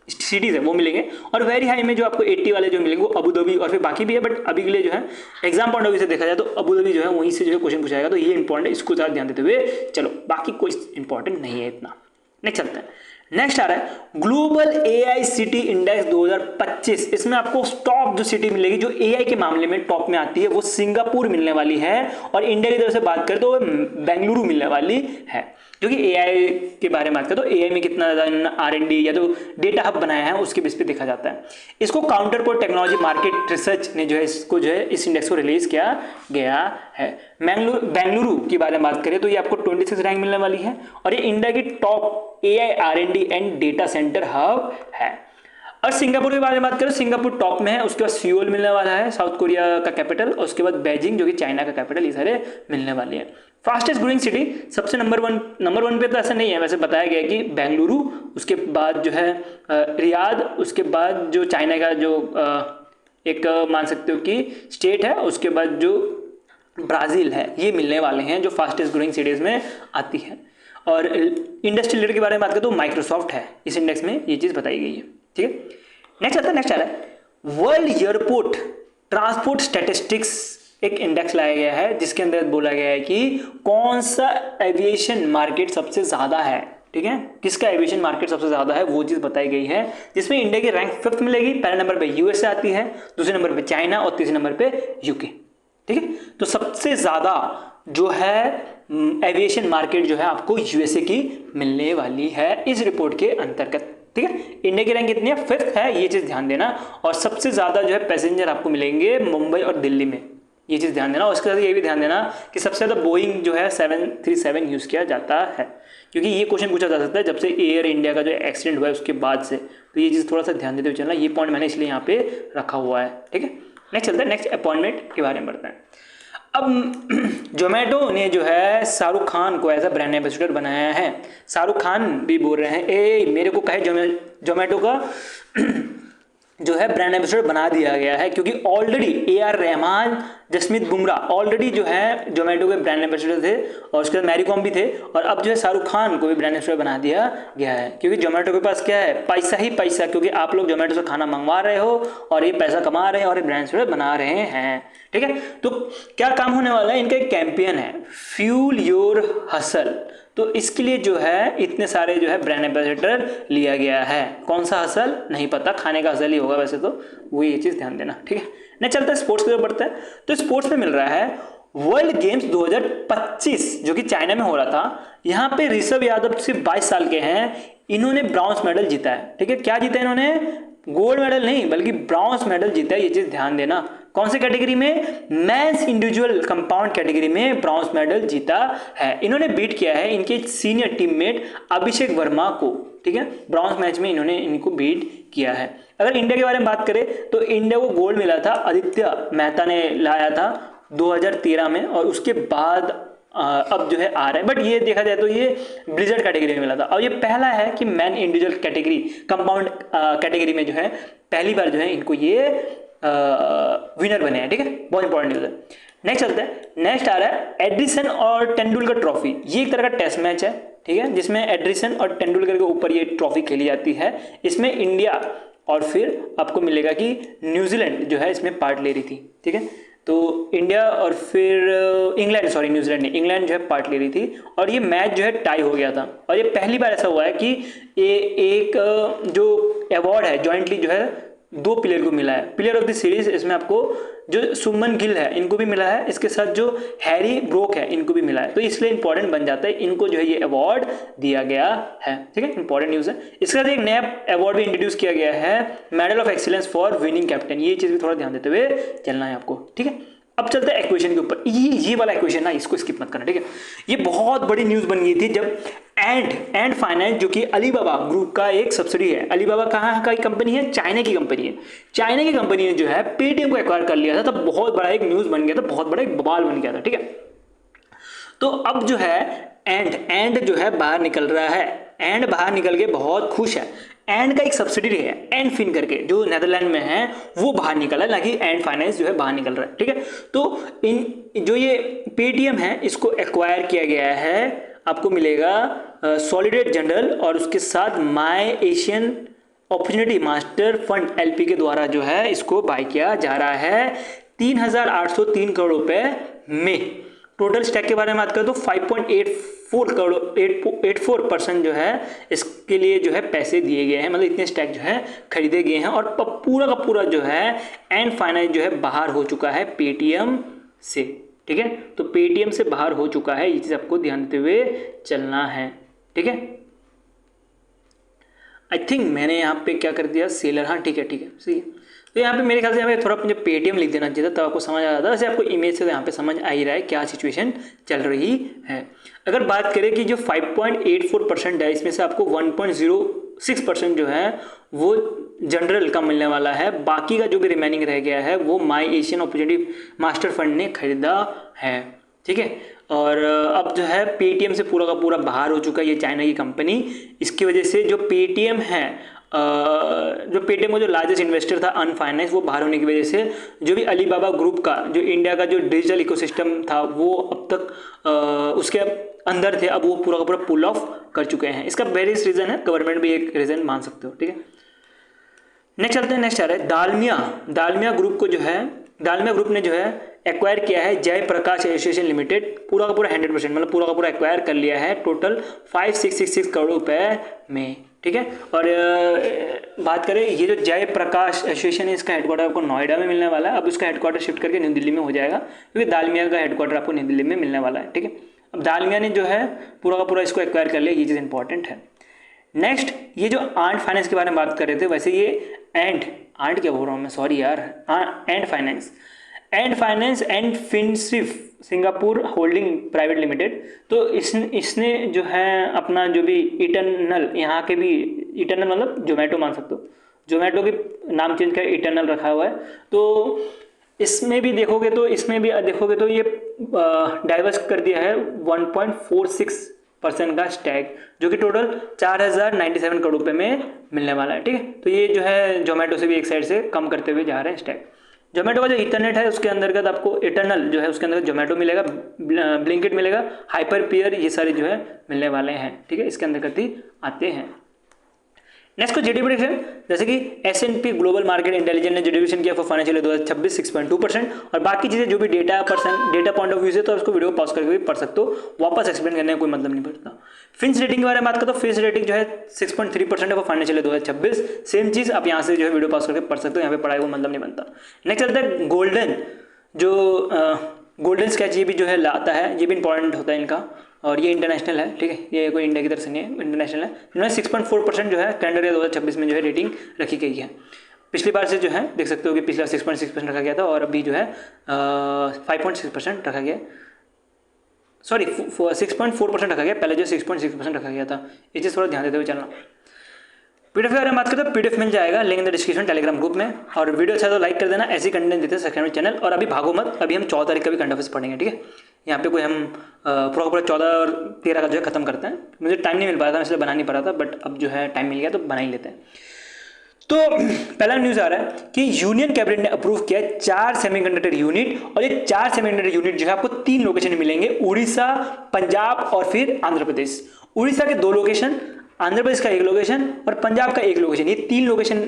A: सिटीज़ है वो मिलेंगे। और वेरी हाई में जो आपको 80 वाले जो मिलेंगे वो अबू धाबी और फिर बाकी भी है, बट अभी के लिए जो है एग्जाम पॉइंट ऑफ व्यू से देखा जाए तो अबू धाबी जो है वहीं से जो है क्वेश्चन पूछाएगा, तो ये इंपॉर्टेंट है, इसको ज़्यादा ध्यान देते हुए चलो, बाकी कोई इंपॉर्टेंट नहीं है इतना। नेक्स्ट चलते हैं। नेक्स्ट आ रहा है ग्लोबल एआई सिटी इंडेक्स 2025। इसमें आपको टॉप जो सिटी मिलेगी जो एआई के मामले में टॉप में आती है वो सिंगापुर मिलने वाली है, और इंडिया की तरफ से बात करें तो बेंगलुरु मिलने वाली है। जो कि एआई के बारे में बात करें तो एआई में कितना ज़्यादा आर&डी या तो डेटा हब बनाया है उसके बेस पे देखा जाता है। इसको counter port technology market research ने जो है इसको जो है इस इंडेक्स को रिलीज किया गया है। बेंगलुरु की बारे में बात करें तो ये आपको 26 रैंक मिलने वाली है, और ये इंडिया की top AI R and D and data centre hub है। और सिंगापुर के बारे में बात करें, सिंगापुर टॉप में है, उसके बाद सियोल मिलने वाला है साउथ कोरिया का कैपिटल, और उसके बाद बीजिंग जो कि चाइना का कैपिटल, ये सारे मिलने वाले हैं। फास्टेस्ट ग्रोइंग सिटी सबसे नंबर वन पे तो ऐसा नहीं है, वैसे बताया गया है कि बेंगलुरु, उसके बाद जो है रियाद, उसके बाद जो चाइना का जो एक मान सकते हो कि स्टेट है, उसके बाद जो ब्राज़ील है, ये मिलने वाले हैं जो फास्टेस्ट ग्रोइंग सिटीज़ में आती है। और इंडस्ट्रियल लीडर के बारे में बात करें तो माइक्रोसॉफ्ट है इस इंडेक्स में, ये चीज़ बताई गई है। ठीक है, नेक्स्ट आ रहा है वर्ल्ड एयरपोर्ट ट्रांसपोर्ट स्टैटिस्टिक्स, एक इंडेक्स लाया गया है जिसके अंदर बोला गया है कि कौन सा एविएशन मार्केट सबसे ज़्यादा है। ठीक है, किसका एविएशन मार्केट सबसे ज़्यादा है वो चीज़ बताई गई है, जिसमें इंडिया की रैंक 5th मिलेगी। पहले नंबर पे यूएसए आती है, दूसरे नंबर पे चाइना और तीसरे नंबर पे यूके। ठीक है, तो सबसे ज़्यादा जो है एविएशन मार्केट जो है आपको यूएसए की मिलने वाली है इस रिपोर्ट के अंतर्गत। ठीक है, इंडिया की रैंक कितनी है, 5th है, ये चीज़ ध्यान देना। और सबसे ज़्यादा जो है पैसेंजर आपको मिलेंगे मुंबई और दिल्ली में, ये चीज़ ध्यान देना। और उसके साथ ये भी ध्यान देना कि सबसे ज़्यादा बोइंग जो है 737 यूज़ किया जाता है, क्योंकि ये क्वेश्चन पूछा जा सकता है जब से एयर इंडिया का जो एक्सीडेंट हुआ है उसके बाद से, तो ये चीज़ थोड़ा सा ध्यान देते हुए चलना। ये पॉइंट मैंने इसलिए यहाँ पे रखा हुआ है। ठीक है, नेक्स्ट चलता है, नेक्स्ट अपॉइंटमेंट के बारे में बढ़ते हैं। अब जोमेटो ने जो है शाहरुख खान को एज अ ब्रांड एम्बेसडर बनाया है। शाहरुख खान भी बोल रहे हैं ए मेरे को कहे जोमेटो का जो है ब्रांड एम्बेसडर बना दिया गया है, क्योंकि already AR Rahman, Jasmeet Bumrah already जो है जोमेटो के ब्रांड एम्बेसडर थे, और उसके बाद मैरी कॉम भी थे, और अब जो है शाहरुख खान को भी ब्रांड एम्बेसडर बना दिया गया है। क्योंकि जोमेटो के पास क्या है, पैसा ही पैसा, क्योंकि आप लोग जोमेटो से खाना मंगवा रहे हो और ये पैसा कमा रहे हैं और ये ब्रांड एम्बेसडर बना रहे हैं। ठीक है, तो क्या काम होने वाला है, इनका एक कैंपेन है फ्यूल योर हसल, तो इसके लिए जो है इतने सारे जो है ब्रांड एम्बेसडर लिया गया है। कौन सा हसल नहीं पता, खाने का हसल ही होगा वैसे तो, वो ये चीज़ ध्यान देना। ठीक है, नहीं चलता है स्पोर्ट्स की तरफ बढ़ता है। तो स्पोर्ट्स में मिल रहा है वर्ल्ड गेम्स 2025 जो कि चाइना में हो रहा था। यहाँ पे ऋषभ यादव सिर्फ 22 साल के हैं, इन्होंने ब्रॉन्ज मेडल जीता है। ठीक है, क्या जीता है इन्होंने, गोल्ड मेडल नहीं बल्कि ब्रॉन्ज मेडल जीता है, ये चीज़ ध्यान देना। कौन से कैटेगरी में, मेंस इंडिविजुअल कंपाउंड कैटेगरी में ब्रॉन्ज मेडल जीता है। इन्होंने बीट किया है इनके सीनियर टीममेट अभिषेक वर्मा को। ठीक है, ब्रॉन्ज मैच में इन्होंने इनको बीट किया है। अगर इंडिया के बारे में बात करें तो इंडिया को गोल्ड मिला था, आदित्य मेहता ने लाया था 2013 में, और उसके बाद अब जो है आ रहा है। बट ये देखा जाए तो ये ब्लिजर्ड कैटेगरी में मिला था, और ये पहला है कि man individual category compound category में जो है पहली बार जो है इनको ये विनर बने हैं। ठीक है, बहुत इंपॉर्टेंट न्यूज़ है। नेक्स्ट चलते हैं, नेक्स्ट आ रहा है एडिसन और तेंदुलकर ट्रॉफी। ये एक तरह का टेस्ट मैच है, ठीक है, जिसमें एडिसन और तेंदुलकर के ऊपर ये ट्रॉफी खेली जाती है। इसमें इंडिया और फिर आपको मिलेगा कि न्यूजीलैंड जो है इसमें पार्ट ले रही थी। ठीक है, तो इंडिया और फिर इंग्लैंड, सॉरी न्यूजीलैंड नहीं, इंग्लैंड जो है पार्ट ले रही थी, और ये मैच जो है टाई हो गया था। और ये पहली बार ऐसा हुआ है कि ये एक जो अवार्ड है जॉइंटली जो है 2 प्लेयर को मिला है, प्लेयर ऑफ द सीरीज। इसमें आपको जो सुमन गिल है इनको भी मिला है, इसके साथ जो हैरी ब्रोक है इनको भी मिला है, तो इसलिए इंपॉर्टेंट बन जाता है, इनको जो है ये अवार्ड दिया गया है। ठीक है, इंपॉर्टेंट न्यूज़ है। इसके साथ एक नया अवार्ड भी इंट्रोड्यूस किया गया है, medal of excellence for winning captain. ये चीज़ भी थोड़ा ध्यान देते हुए चलना है आपको। ठीक है, अब चलते हैं इक्वेशन के ऊपर। ये वाला इक्वेशन ना, इसको स्किप मत करना। ठीक है, ये बहुत बड़ी न्यूज़ बन गई थी जब एंड फाइनेंस जो कि अलीबाबा ग्रुप का एक सब्सिडी है। अलीबाबा कहाँ का कंपनी है, चाइना की कंपनी है। चाइना की कंपनी ने जो है पेटीएम को एक्वायर कर लिया था, तब बहुत बड़ा एक न्यूज़ बन गया था, बहुत बड़ा एक बवाल बन गया था। ठीक है, तो अब जो है एंड जो है बाहर निकल रहा है, एंड बाहर निकल के बहुत खुश है। एंड का एक सब्सिडरी है एंड फिन करके जो नेदरलैंड में है, वो बाहर निकला है, ना कि एंड फाइनेंस जो है बाहर निकल रहा है। ठीक है, तो इन जो ये पेटीएम है इसको एक्वायर किया गया है, आपको मिलेगा सॉलिडेट जनरल और उसके साथ my Asian opportunity master fund LP के द्वारा जो है इसको बाय किया जा रहा है 3,803 करोड़ रुपए में। टोटल स्टैक के बारे में बात करें तो 5.84 करोड़ 84% जो है इसके लिए जो है पैसे दिए गए हैं, मतलब इतने स्टैक जो है खरीदे गए हैं, और पूरा का पूरा जो है एंड फाइनेंस जो है बाहर हो चुका है पेटीएम से। ठीक है, तो पेटीएम से बाहर हो चुका है, ये चीज़ आपको ध्यान देते हुए चलना है। ठीक है, आई थिंक मैंने यहाँ पे क्या कर दिया, सेलर, हाँ ठीक है सही है। तो यहाँ पे मेरे ख्याल से यहाँ पे थोड़ा मुझे पेटीएम लिख देना चाहिए था, तब आपको समझ आ जाता है। वैसे आपको इमेज से यहाँ पे समझ आ ही रहा है क्या सिचुएशन चल रही है। अगर बात करें कि जो 5.84% है, इसमें से आपको 1.06% जो है वो जनरल का मिलने वाला है, बाकी का जो भी रिमेनिंग रह गया है वो माई एशियन अपॉर्चुनिटी मास्टर फंड ने खरीदा है। ठीक है, और अब जो है पेटीएम से पूरा का पूरा बाहर हो चुका है ये चाइना की कंपनी। इसकी वजह से जो पेटीएम है, जो पेटीएम का जो लार्जेस्ट इन्वेस्टर था अनफाइनेंस, वो बाहर होने की वजह से जो भी अलीबाबा ग्रुप का जो इंडिया का जो डिजिटल इकोसिस्टम था वो अब तक उसके अंदर थे, अब वो पूरा का पूरा पुल ऑफ कर चुके हैं। इसका वेरियस रीज़न है, गवर्नमेंट भी एक रीज़न मान सकते हो। ठीक है, नेक्स्ट चलते हैं। नेक्स्ट आ रहा है दालमिया ग्रुप को जो है, दालमिया ग्रुप ने जो है एक्वायर किया है जयप्रकाश एसोसिएशन लिमिटेड, पूरा का पूरा 100% मतलब पूरा का पूरा एक्वायर कर लिया है टोटल 5666 करोड़ रुपए में। ठीक है, और बात करें ये जो जयप्रकाश एसोसिएशन है, इसका हेडक्वार्टर आपको नोएडा में मिलने वाला है। अब इसका हेडक्वार्टर शिफ्ट करके न्यू दिल्ली में हो जाएगा, क्योंकि दालमिया का हेडक्वार्टर आपको न्यू दिल्ली में मिलने वाला है। ठीक है, अब दालमिया ने जो है पूरा का पूरा इसको एक्वायर कर लिया, ये चीज़ इंपॉर्टेंट है। नेक्स्ट, ये जो आंट फाइनेंस के बारे में बात कर रहे थे, वैसे ये एंड क्या बोल रहा हूँ मैं, सॉरी यार, and finance and Finsif Singapore holding private limited. तो इसने जो है अपना जो भी इटर्नल, यहाँ के भी इटर्नल मतलब जोमेटो मान सकते हो, जोमेटो के नाम चेंज कर इटर्नल रखा हुआ है। तो इसमें भी देखोगे तो ये डाइवर्स कर दिया है 1.46% का स्टैक, जो कि टोटल 4097 करोड़ रुपए में मिलने वाला है। ठीक है, तो ये जो है जोमेटो से भी एक साइड से कम करते हुए जा रहे हैं स्टैक। जोमेटो का जो इथरनेट है उसके अंतर्गत आपको इटर्नल जो है उसके अंदर जोमेटो मिलेगा, ब्लिंकिट मिलेगा, हाइपर पियर, ये सारे जो है मिलने वाले हैं। ठीक है, इसके अंतर्गत ही आते हैं। नेक्स्ट को जीडीपी प्रेडिक्शन, जैसे कि S&P ग्लोबल मार्केट इंटेलिजेंस ने जीडीपी किया फॉर फाइनेंशियल 2026 6.2%, और बाकी चीज़ें जो भी डेटा पॉइंट ऑफ व्यू से, तो उसको वीडियो पॉज करके भी पढ़ सकते हो, वापस एक्सप्लेन करने का कोई मतलब नहीं पड़ता। फिंच रेटिंग के बारे में बात करते हो, फिंच रेटिंग जो है 6.3% है फॉर फाइनेंशियल 2026, सेम चीज़ आप यहाँ से जो है वीडियो पॉज करके पढ़ सकते हो, यहाँ पे पढ़ाई को मतलब नहीं बनता। नेक्स्ट चलता है गोल्डन स्केच, ये भी जो है लाता है, ये भी इंपॉर्टेंट होता है इनका, और ये इंटरनेशनल है। ठीक है, ये कोई इंडिया की तरफ से नहीं है, इंटरनेशनल है। इन्होंने 6.4% जो है कैलेंडर ईयर 2026 में जो है रेटिंग रखी गई है। पिछली बार से जो है देख सकते हो कि पिछला 6.6% रखा गया था, और अभी जो है 5.6% रखा गया, सॉरी 6.4% रखा गया, पहले जो 6.6% रखा गया था। ये चीज़ थोड़ा ध्यान देते हुए चलना। पीडीएफ के बारे में बात करते हैं, पीडीएफ मिल जाएगा, link in the description Telegram group में, और वीडियो अच्छा तो लाइक कर देना, ऐसी कंटेंट देते हैं सब्सक्राइब चैनल। और अभी भागो मत, अभी हम 14 तारीख का भी करंट अफेयर्स पढ़ेंगे। ठीक है, यहाँ पे कोई हम पूरा 14 और 13 का जो है खत्म करते हैं। मुझे टाइम नहीं मिल पाया था, इसलिए बना नहीं पा रहा था, बट अब जो है टाइम मिल गया तो बना ही लेते हैं। तो पहला न्यूज़ आ रहा है कि यूनियन कैबिनेट ने अप्रूव किया 4 सेमीकंडक्टर यूनिट, और ये 4 सेमीकंडक्टर यूनिट जो है आपको 3 लोकेशन में मिलेंगे, उड़ीसा, पंजाब और फिर आंध्र प्रदेश। उड़ीसा के 2 लोकेशन, आंध्र प्रदेश का 1 लोकेशन और पंजाब का 1 लोकेशन, ये 3 लोकेशन,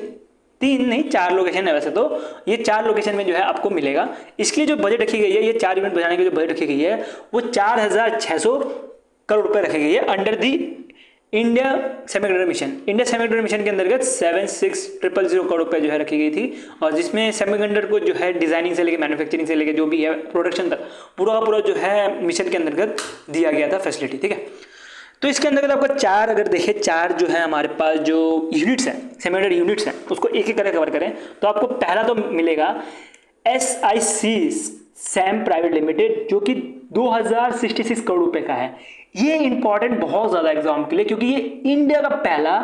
A: 3 नहीं 4 लोकेशन है वैसे तो, ये 4 लोकेशन में जो है आपको मिलेगा। इसके लिए जो बजट रखी गई है, ये 4 यूनिट बनाने की जो बजट रखी गई है वो 4600 करोड़ रुपए रखी गई है under the India semiconductor mission. India semiconductor mission के अंतर्गत 76,000 करोड़ रुपए जो है रखी गई थी, और जिसमें सेमीकंडक्टर को जो है डिजाइनिंग से लेकर मैन्युफैक्चरिंग से लेकर जो भी है प्रोडक्शन तक पूरा का पूरा जो है मिशन के अंतर्गत दिया गया था फैसिलिटी। ठीक है, तो इसके अंदर आपको 4 अगर देखें, 4 जो है हमारे पास जो यूनिट्स हैं, सेमीकंडक्टर यूनिट्स हैं, उसको एक एक करके कवर करें तो आपको पहला तो मिलेगा SIC सैम प्राइवेट लिमिटेड, जो कि 2066 करोड़ रुपए का है। ये इंपॉर्टेंट बहुत ज्यादा एग्जाम के लिए, क्योंकि ये इंडिया का पहला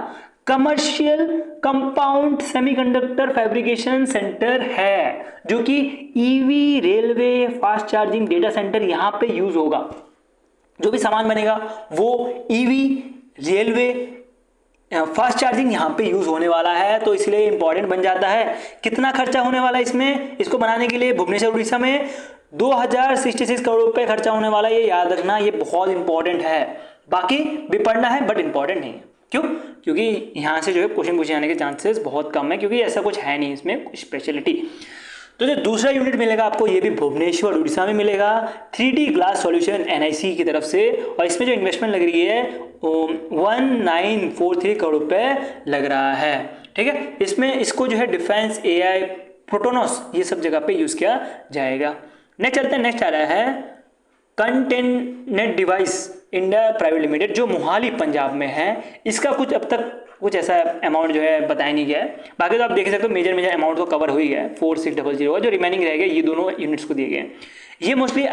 A: commercial compound semiconductor fabrication centre है, जो कि EV, railway, fast charging, data centre यहाँ पे यूज होगा। जो भी सामान बनेगा वो EV, रेलवे, फास्ट चार्जिंग यहाँ पे यूज होने वाला है, तो इसलिए इंपॉर्टेंट बन जाता है। कितना खर्चा होने वाला है इसमें, इसको बनाने के लिए भुवनेश्वर उड़ीसा में 2066 करोड़ रुपए खर्चा होने वाला है, ये याद रखना, ये बहुत इंपॉर्टेंट है। बाकी भी पढ़ना है बट इंपॉर्टेंट नहीं है। क्यों? क्योंकि यहाँ से जो है क्वेश्चन पूछे जाने के चांसेस बहुत कम है, क्योंकि ऐसा कुछ है नहीं इसमें कुछ स्पेशलिटी। तो जो दूसरा यूनिट मिलेगा आपको, ये भी भुवनेश्वर उड़ीसा में मिलेगा, 3D ग्लास सॉल्यूशन NIC की तरफ से, और इसमें जो इन्वेस्टमेंट लग रही है 1943 करोड़ रुपए लग रहा है। ठीक है, इसमें इसको जो है डिफेंस, AI, प्रोटोनॉस, ये सब जगह पे यूज किया जाएगा। नेक्स्ट चलते हैं, नेक्स्ट आ रहा है कंटेनेट डिवाइस इंडिया प्राइवेट लिमिटेड, जो मोहाली पंजाब में है। इसका कुछ अब तक कुछ ऐसा अमाउंट जो है बताया नहीं गया है। बाकी तो आप देख सकते हो मेजर अमाउंट तो कवर हो ही गया है, 4600 जो रिमेनिंग रह गया ये दोनों यूनिट्स को दिए गए हैं। ये मोस्टली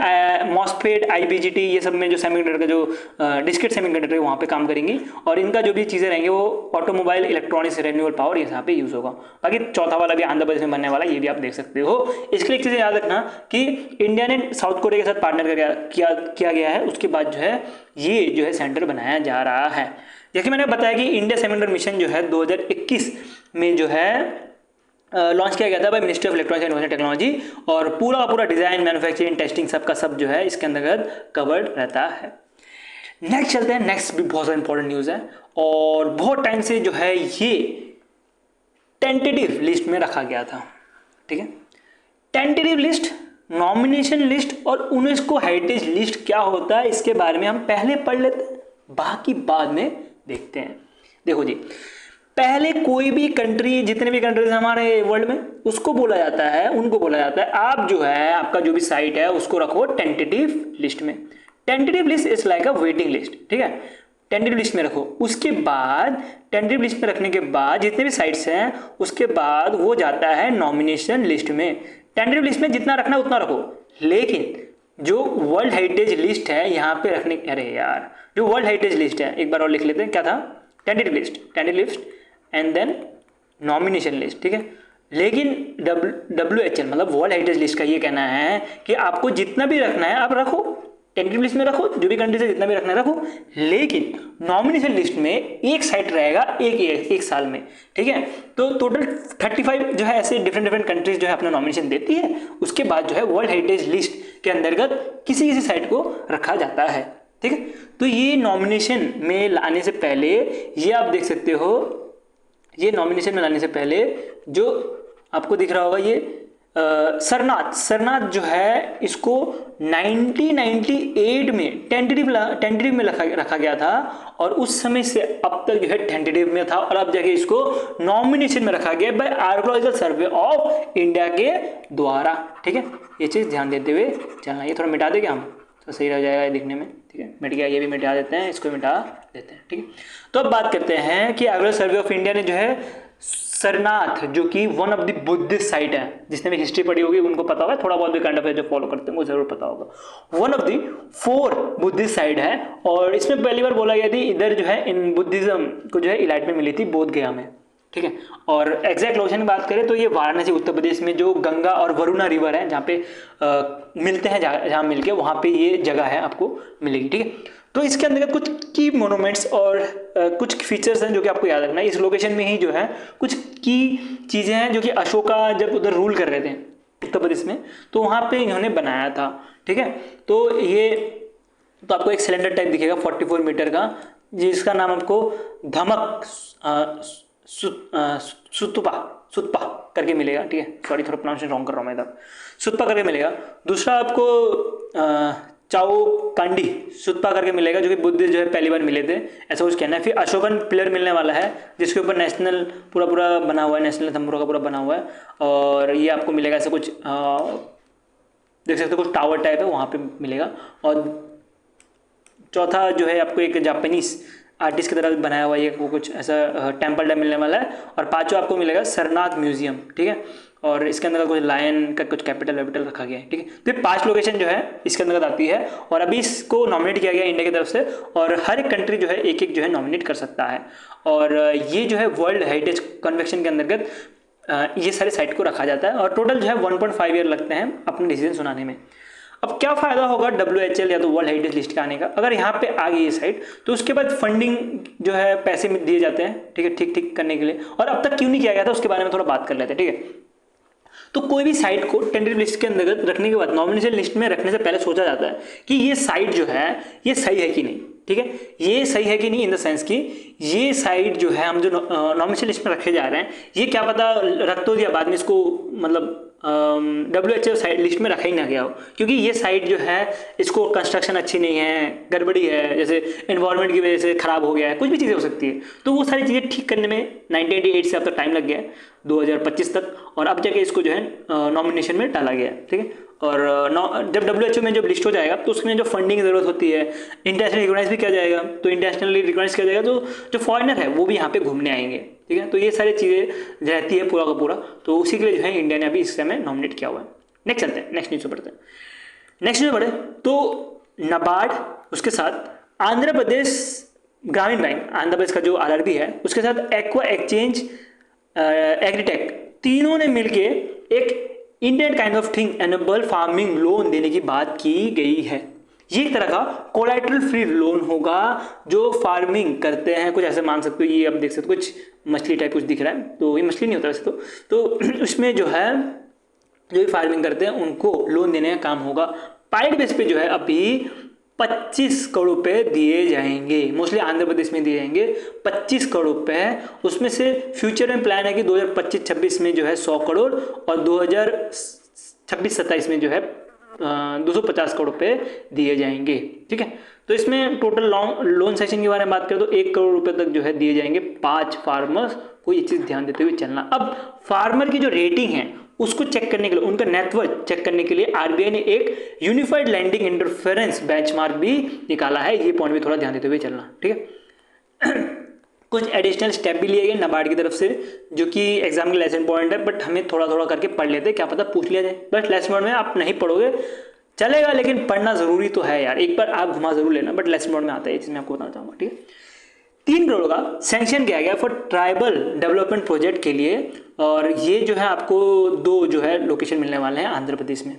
A: मॉस्फेट IPGT ये सब में जो सेमीकंडक्टर का जो डिस्क्रीट सेमीकंडक्टर है वहाँ पे काम करेंगी, और इनका जो भी चीज़ें रहेंगी वो ऑटोमोबाइल, इलेक्ट्रॉनिक्स, रिन्यूएबल पावर ये यहाँ पे यूज़ होगा। बाकी चौथा वाला भी आंध्र प्रदेश में बनने वाला है, ये भी आप देख सकते हो। इसके लिए एक चीज़ याद रखना कि इंडिया ने साउथ कोरिया के साथ पार्टनर किया गया है, उसके बाद जो है ये जो है सेंटर बनाया जा रहा है। जैसे मैंने बताया कि इंडिया सेमीकंडक्टर मिशन जो है 2021 में जो है लॉन्च किया गया था by ministry of electronics and information technology, और पूरा डिजाइन, मैन्युफैक्चरिंग, टेस्टिंग सबका सब जो है इसके अंतर्गत कवर्ड रहता है। नेक्स्ट चलते हैं, नेक्स्ट भी बहुत इंपॉर्टेंट न्यूज़ है और बहुत टाइम से जो है ये टेंटेटिव लिस्ट में रखा गया था। ठीक है, टेंटेटिव लिस्ट, नॉमिनेशन लिस्ट और यूनेस्को हेरिटेज लिस्ट क्या होता है इसके बारे में हम पहले पढ़ लेते हैं, बाकी बाद में देखते हैं। देखो जी, पहले कोई भी कंट्री, जितने भी कंट्रीज हमारे वर्ल्ड में, उसको बोला जाता है, उनको बोला जाता है आप जो है आपका जो भी साइट है उसको रखो टेंटेटिव लिस्ट में। Tentative list is like a waiting list. ठीक है, टेंटेटिव लिस्ट में रखो। उसके बाद टेंटेटिव लिस्ट में रखने के बाद जितने भी साइट्स हैं उसके बाद वो जाता है नॉमिनेशन लिस्ट में। टेंटेटिव लिस्ट में जितना रखना है उतना रखो, लेकिन जो वर्ल्ड हेरिटेज लिस्ट है यहाँ पे रखने, अरे यार जो वर्ल्ड हेरिटेज लिस्ट है एक बार और लिख लेते हैं, क्या था, tentative list and then nomination list. ठीक है, लेकिन WHL मतलब वर्ल्ड हेरिटेज लिस्ट का ये कहना है कि आपको जितना भी रखना है आप रखो, टेंटेटिव लिस्ट में रखो, जो भी कंट्री से जितना भी रखना है रखो, लेकिन नॉमिनेशन लिस्ट में एक साइट रहेगा एक साल में। ठीक है, तो टोटल 35 जो है ऐसे डिफरेंट कंट्रीज जो है अपना नॉमिनेशन देती है, उसके बाद जो है वर्ल्ड हेरिटेज लिस्ट के अंतर्गत किसी साइट को रखा जाता है। ठीक है, तो ये नॉमिनेशन में लाने से पहले, ये आप देख सकते हो, ये नॉमिनेशन में लाने से पहले जो आपको दिख रहा होगा ये सरनाथ जो है इसको 1998 में टेंटेटिव में रखा गया था, और उस समय से अब तक जो है टेंटेटिव में था, और अब जाके इसको नॉमिनेशन में रखा गया by archaeological survey of India के द्वारा। ठीक है, ये चीज़ ध्यान देते हुए चलना। ये थोड़ा मिटा देंगे हम तो सही रह जाएगा दिखने में। ठीक है, मिट गया, ये भी मिटा देते हैं, इसको मिटा देते हैं। ठीक है, तो अब बात करते हैं कि आर्कोलॉजिकल सर्वे ऑफ इंडिया ने जो है सरनाथ, जो कि one of the Buddhist site है, जिसने भी हिस्ट्री पढ़ी होगी उनको पता होगा, थोड़ा बहुत भी काइंड ऑफ जो फॉलो करते हैं वो जरूर पता होगा। One of the 4 Buddhist site है, और इसमें पहली बार बोला गया थी इधर जो है इन बुद्धिज्म को जो है इलाइटमेंट मिली थी बोध गया में। ठीक है, और एग्जैक्ट लोकेशन की बात करें तो ये वाराणसी उत्तर प्रदेश में जो गंगा और वरुणा रिवर है जहाँ पे मिलते हैं, जहाँ मिलके वहाँ पे ये जगह है आपको मिलेगी। ठीक है, तो इसके अंदर कुछ की मोनूमेंट्स और कुछ फीचर्स हैं जो कि आपको याद रखना है। इस लोकेशन में ही जो है कुछ की चीज़ें हैं जो कि अशोका जब उधर रूल कर रहे थे उत्तर प्रदेश में, तो वहाँ पे इन्होंने बनाया था। ठीक है, तो ये तो आपको एक सिलेंडर टाइप दिखेगा 44 मीटर का, जिसका नाम आपको धमक सुतपा करके मिलेगा। ठीक है, सॉरी थोड़ा प्रोनाउंसिएशन रॉन्ग कर रहा हूँ मैं इधर, सुतपा करके मिलेगा। दूसरा आपको चाओकांडी सुतपा करके मिलेगा, जो कि बुद्धिस्ट जो है पहली बार मिले थे, ऐसा कुछ कहना है। फिर अशोकन पिलर मिलने वाला है, जिसके ऊपर नेशनल पूरा बना हुआ है, नेशनल थंबरों का पूरा बना हुआ है, और ये आपको मिलेगा ऐसा कुछ देख सकते हो, कुछ टावर टाइप है वहाँ पे मिलेगा। और चौथा जो है आपको एक जापानीज आर्टिस्ट की तरह बनाया हुआ ये वो कुछ ऐसा टेम्पल टाइप मिलने वाला है। और पांचवा आपको मिलेगा सरनाथ म्यूजियम। ठीक है, और इसके अंदर कुछ लायन का कुछ कैपिटल रखा गया है। ठीक है, तो ये 5 लोकेशन जो है इसके अंदर आती है, और अभी इसको नॉमिनेट किया गया इंडिया की तरफ से, और हर एक कंट्री जो है एक जो है नॉमिनेट कर सकता है। और ये जो है वर्ल्ड हेरिटेज कन्वेंशन के अंतर्गत ये सारे साइट को रखा जाता है, और टोटल जो है 1.5 ईयर लगते हैं अपने डिसीजन सुनाने में। अब क्या फ़ायदा होगा WHL या तो वर्ल्ड हेरिटेज लिस्ट का आने का, अगर यहाँ पे आ गई ये साइट तो उसके बाद फंडिंग जो है पैसे में दिए जाते हैं। ठीक है, ठीक करने के लिए, और अब तक क्यों नहीं किया गया था उसके बारे में थोड़ा बात कर लेते हैं। ठीक है, तो कोई भी साइट को टेंटेटिव लिस्ट के अंतर्गत रखने के बाद नॉमिनेशन लिस्ट में रखने से पहले सोचा जाता है कि ये साइट जो है ये सही है कि नहीं। ठीक है, ये सही है कि नहीं इन द सेंस कि ये साइट जो है हम जो नॉमिनेशन लिस्ट में रखे जा रहे हैं, ये क्या पता रख तो दिया बाद में इसको मतलब WHL साइट लिस्ट में रखा ही ना गया हो, क्योंकि ये साइट जो है इसको कंस्ट्रक्शन अच्छी नहीं है, गड़बड़ी है, जैसे एनवायरनमेंट की वजह से ख़राब हो गया है, कुछ भी चीज़ें हो सकती है। तो वो सारी चीज़ें ठीक करने में 1988 से अब तक टाइम लग गया है 2025 तक, और अब जाके इसको जो है नॉमिनेशन में डाला गया है। ठीक है, और जब WHO में जब लिस्ट हो जाएगा तो उसमें जो फंडिंग की जरूरत होती है, इंटरनेशनल रिकॉग्नाइज भी किया जाएगा, तो इंटरनेशनली रिकॉग्नाइज किया जाएगा, तो जो फॉरेनर है वो भी यहाँ पे घूमने आएंगे। ठीक है, तो ये सारी चीज़ें रहती है पूरा का पूरा, तो उसी के लिए जो है इंडिया ने अभी इस समय नॉमिनेट किया हुआ है। नेक्स्ट चलते हैं, नेक्स्ट न्यूज़ पे पढ़ते हैं। नेक्स्ट न्यूज़ पढ़े तो नाबार्ड, उसके साथ आंध्र प्रदेश ग्रामीण बैंक, आंध्र प्रदेश का जो RRB है, उसके साथ एक्वा एक्सचेंज, एग्रीटेक, तीनों ने मिलके एक Indian kind of thing enable farming loan देने की बात की गई है। ये एक तरह का कोलैटरल फ्री लोन होगा जो फार्मिंग करते हैं, कुछ ऐसे मान सकते हो, ये आप देख सकते हो कुछ मछली टाइप कुछ दिख रहा है, तो ये मछली नहीं होता वैसे तो उसमें जो है जो भी फार्मिंग करते हैं उनको लोन देने का काम होगा। पायलट बेस पे जो है अभी 25 करोड़ रुपए दिए जाएंगे, मोस्टली आंध्र प्रदेश में दिए जाएंगे 25 करोड़ रुपए। उसमें से फ्यूचर में प्लान है कि 2025-26 में जो है 100 करोड़ और 2026-27 में जो है 250 करोड़ रुपए दिए जाएंगे। ठीक है, तो इसमें टोटल लोन सेक्शन के बारे में बात करें तो 1 करोड़ रुपए तक जो है दिए जाएंगे 5 फार्मर्स को। ये चीज़ ध्यान देते हुए चलना। अब फार्मर की जो रेटिंग है उसको चेक करने के लिए, उनका नेटवर्क चेक करने के लिए RBI ने एक यूनिफाइड लैंडिंग इंटरफेरेंस बेंचमार्क भी निकाला है। ये पॉइंट भी थोड़ा ध्यान देते हुए चलना। ठीक है, कुछ एडिशनल स्टेप भी लिए गए नाबार्ड की तरफ से जो कि एग्जाम के लेसन पॉइंट है, बट हमें थोड़ा थोड़ा करके पढ़ लेते, क्या पता पूछ लिया जाए। बट लेसन पॉइंट में आप नहीं पढ़ोगे चलेगा, लेकिन पढ़ना जरूरी तो है यार, एक बार आप घुमा जरूर लेना, बट लेसन पॉइंट में आता है, ये चीज़ मैं आपको बताना चाहूँगा। ठीक है, 3 करोड़ का सैंक्शन किया गया फॉर ट्राइबल डेवलपमेंट प्रोजेक्ट के लिए, और ये जो है आपको 2 जो है लोकेशन मिलने वाले हैं आंध्र प्रदेश में।